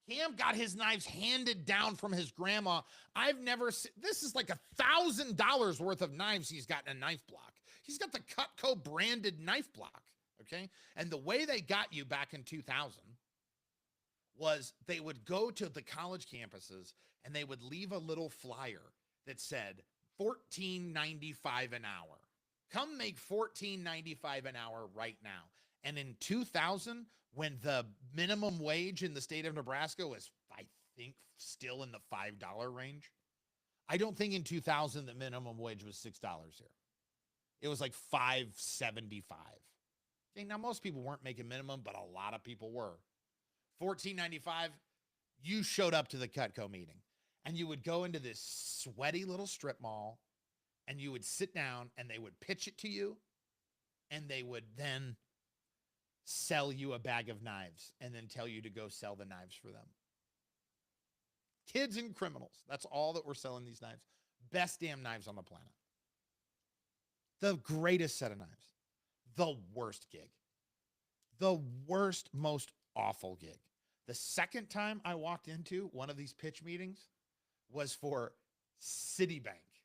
Cam got his knives handed down from his grandma. I've never seen, this is like $1,000 worth of knives he's got in a knife block. He's got the Cutco branded knife block, okay? And the way they got you back in 2000 was they would go to the college campuses and they would leave a little flyer that said $14.95 an hour. Come make $14.95 an hour right now. And in 2000, when the minimum wage in the state of Nebraska was, I think, still in the $5 range. I don't think in 2000 the minimum wage was $6 here. It was like $5.75. Okay, now most people weren't making minimum, but a lot of people were. $14.95, you showed up to the Cutco meeting, and you would go into this sweaty little strip mall, and you would sit down, and they would pitch it to you, and they would then sell you a bag of knives and then tell you to go sell the knives for them. Kids and criminals. That's all that we're selling these knives. Best damn knives on the planet. The greatest set of knives. The worst gig. The worst, most awful gig. The second time I walked into one of these pitch meetings was for Citibank.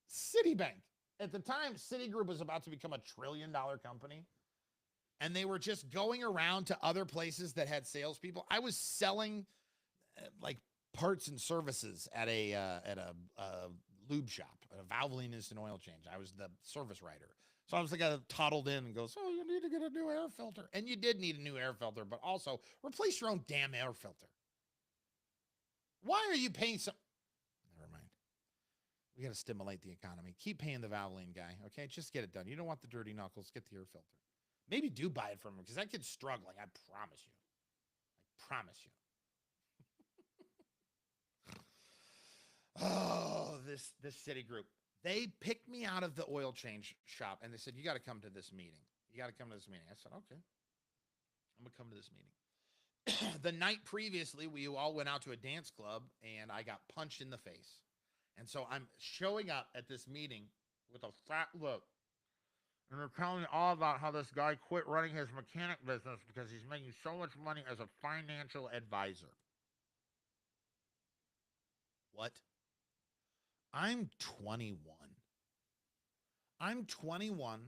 Citibank. At the time, Citigroup was about to become a $1 trillion company. And they were just going around to other places that had salespeople. I was selling like parts and services at a lube shop, a Valvoline instant oil change. I was the service writer. So I was the guy that toddled in and goes, oh, you need to get a new air filter. And you did need a new air filter, but also replace your own damn air filter. Why are you paying some? Never mind. We got to stimulate the economy. Keep paying the Valvoline guy, okay? Just get it done. You don't want the dirty knuckles. Get the air filter. Maybe do buy it from him because that kid's struggling. I promise you. I promise you. Oh, this Citigroup. They picked me out of the oil change shop and they said, you got to come to this meeting. You got to come to this meeting. I said, okay, I'm going to come to this meeting. The night previously, we all went out to a dance club and I got punched in the face. And so I'm showing up at this meeting with a fat look. And they're telling me all about how this guy quit running his mechanic business because he's making so much money as a financial advisor. What? I'm 21. I'm 21,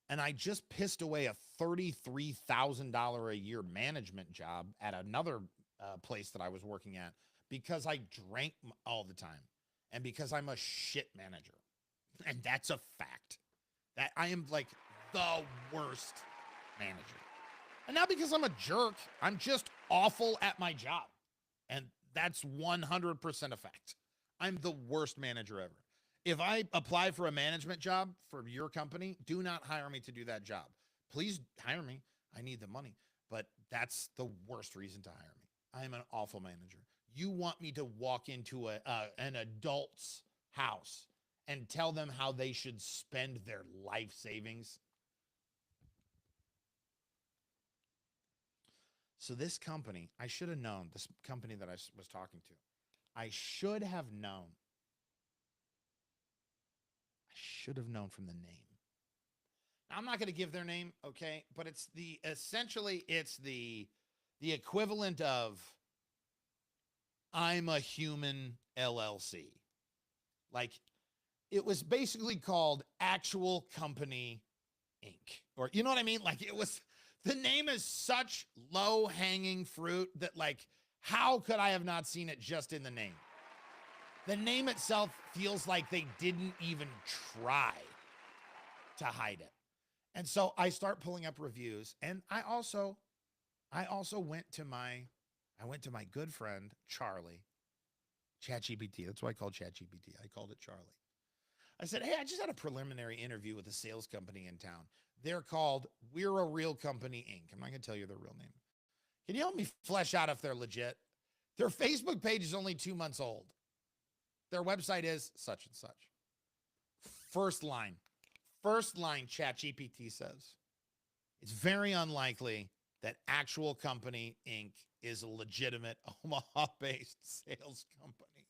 and I just pissed away a $33,000 a year management job at another place that I was working at because I drank all the time and because I'm a shit manager. And that's a fact. That I am like the worst manager. And not because I'm a jerk. I'm just awful at my job. And that's 100% a fact. I'm the worst manager ever. If I apply for a management job for your company, do not hire me to do that job. Please hire me. I need the money. But that's the worst reason to hire me. I am an awful manager. You want me to walk into an adult's house and tell them how they should spend their life savings? So this company, I should have known, this company that I was talking to, I should have known. I should have known from the name. Now, I'm not going to give their name, okay? But it's essentially the equivalent of I'm a Human LLC. Like, it was basically called Actual Company Inc. Or, you know what I mean? Like, it was, the name is such low-hanging fruit that, like, how could I have not seen it just in the name? The name itself feels like they didn't even try to hide it. And so I start pulling up reviews, and I also went to my good friend, Charlie, ChatGPT. That's why I called ChatGPT. I called it Charlie. I said, hey, I just had a preliminary interview with a sales company in town. They're called We're a Real Company, Inc. I'm not going to tell you their real name. Can you help me flesh out if they're legit? Their Facebook page is only 2 months old. Their website is such and such. First line, ChatGPT says, it's very unlikely that Actual Company, Inc. is a legitimate Omaha-based sales company.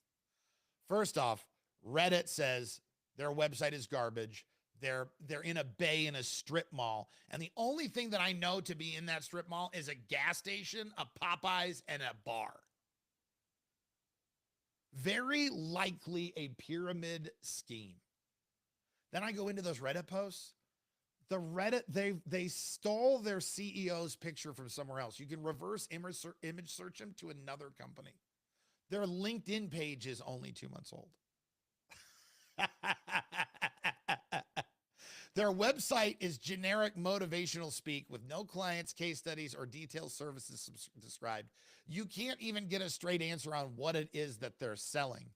First off, Reddit says their website is garbage. They're in a bay in a strip mall, and the only thing that I know to be in that strip mall is a gas station, a Popeyes, and a bar. Very likely a pyramid scheme. Then I go into those Reddit posts. The Reddit, they stole their CEO's picture from somewhere else. You can reverse image search them to another company. Their LinkedIn page is only 2 months old. Their website is generic motivational speak with no clients, case studies, or detailed services described. You can't even get a straight answer on what it is that they're selling.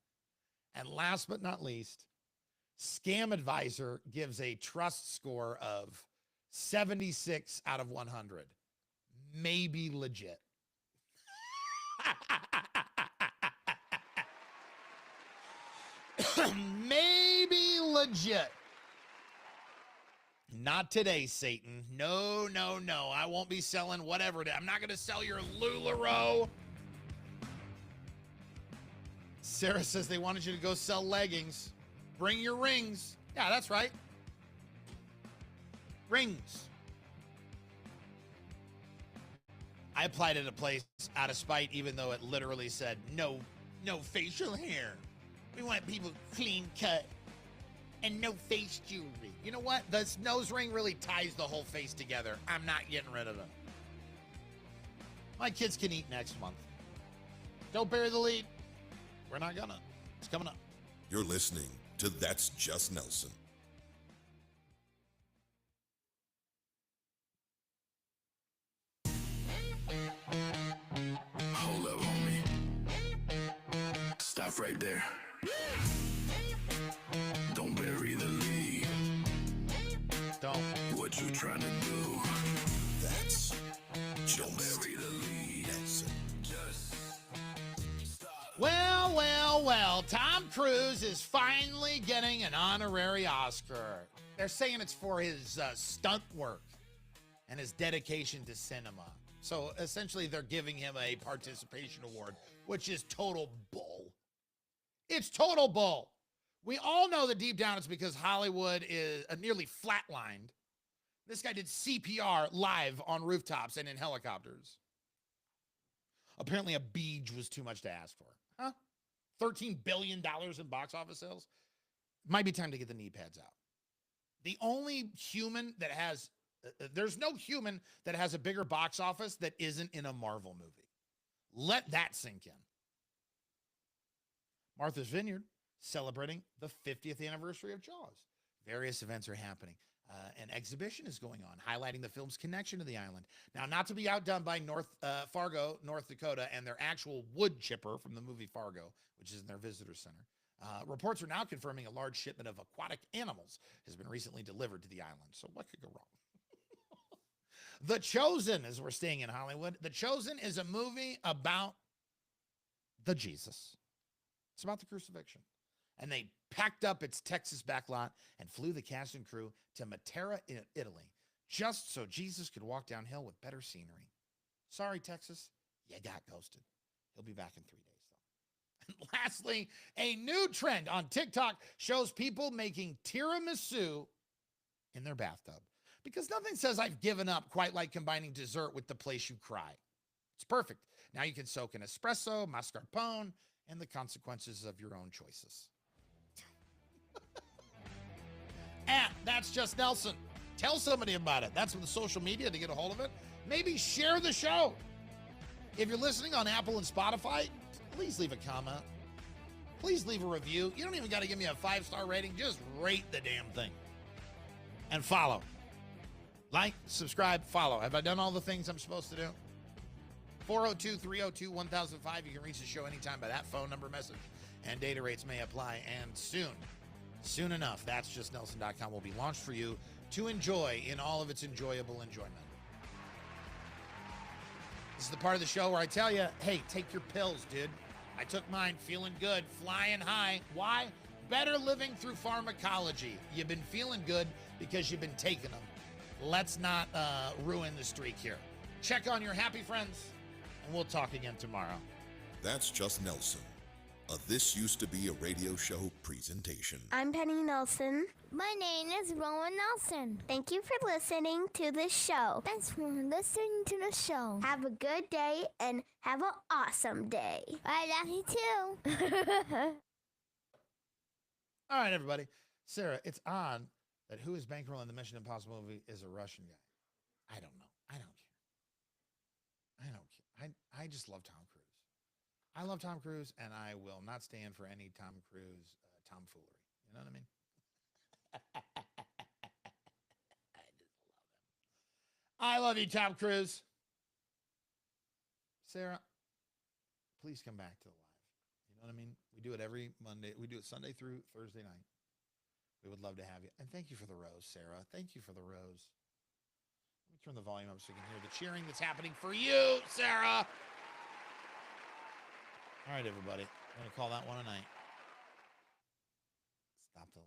And last but not least, Scam Advisor gives a trust score of 76 out of 100. Maybe legit. Maybe legit. Not today, Satan. No, no, no. I won't be selling whatever. I'm not going to sell your LuLaRoe. Sarah says they wanted you to go sell leggings. Bring your rings. Yeah, that's right. Rings. I applied at a place out of spite, even though it literally said no facial hair. We want people clean cut and no face jewelry. You know what? This nose ring really ties the whole face together. I'm not getting rid of it. My kids can eat next month. Don't bury the lead. We're not gonna. It's coming up. You're listening to That's Just Nelson. Hold up, homie. Stop right there. Don't bury the lead. Don't. What you trying to do? That's Don't just bury the lead. Nelson. Just stop. Well, well, well. Tom Cruise is finally getting an honorary Oscar. They're saying it's for his stunt work and his dedication to cinema. So essentially, they're giving him a participation award, which is total bull. It's total bull. We all know that deep down it's because Hollywood is nearly flatlined. This guy did CPR live on rooftops and in helicopters. Apparently a beach was too much to ask for. Huh? $13 billion in box office sales? Might be time to get the knee pads out. The only human that has, there's no human that has a bigger box office that isn't in a Marvel movie. Let that sink in. Martha's Vineyard celebrating the 50th anniversary of Jaws. Various events are happening. An exhibition is going on, highlighting the film's connection to the island. Now, not to be outdone by Fargo, North Dakota, and their actual wood chipper from the movie Fargo, which is in their visitor center. Reports are now confirming a large shipment of aquatic animals has been recently delivered to the island. So what could go wrong? The Chosen, as we're staying in Hollywood, The Chosen is a movie about the Jesus. It's about the crucifixion. And they packed up its Texas backlot and flew the cast and crew to Matera, Italy, just so Jesus could walk downhill with better scenery. Sorry, Texas, you got ghosted. He'll be back in 3 days, though. And lastly, a new trend on TikTok shows people making tiramisu in their bathtub. Because nothing says I've given up quite like combining dessert with the place you cry. It's perfect. Now you can soak in espresso, mascarpone, and the consequences of your own choices. That's Just Nelson. Tell somebody about it. That's with the social media to get a hold of it. Maybe share the show. If you're listening on Apple and Spotify, please leave a comment. Please leave a review. You don't even got to give me a 5-star rating. Just rate the damn thing. And follow. Like, subscribe, follow. Have I done all the things I'm supposed to do? 402-302-1005. You can reach the show anytime by that phone number message. And data rates may apply. And soon enough, that'sjustnelson.com will be launched for you to enjoy in all of its enjoyable enjoyment. This is the part of the show where I tell you, hey, take your pills, dude. I took mine, feeling good, flying high. Why? Better living through pharmacology. You've been feeling good because you've been taking them. Let's not ruin the streak here. Check on your happy friends, and we'll talk again tomorrow. That's Just Nelson, a This Used to Be a Radio Show presentation. I'm Penny Nelson. My name is Rowan Nelson. Thank you for listening to this show. Thanks for listening to the show. Have a good day and have an awesome day. I love you too. All right, everybody. Sarah, it's odd that who is bankrolling the Mission Impossible movie is a Russian guy. I don't know. I don't care. I just love Tom Cruise. I love Tom Cruise, and I will not stand for any Tom Cruise tomfoolery. You know what I mean? I just love him. I love you, Tom Cruise. Sarah, please come back to the live. You know what I mean? We do it every Monday. We do it Sunday through Thursday night. We would love to have you. And thank you for the rose, Sarah. Thank you for the rose. Let me turn the volume up so you can hear the cheering that's happening for you, Sarah. All right, everybody. I'm going to call that one a night. Stop the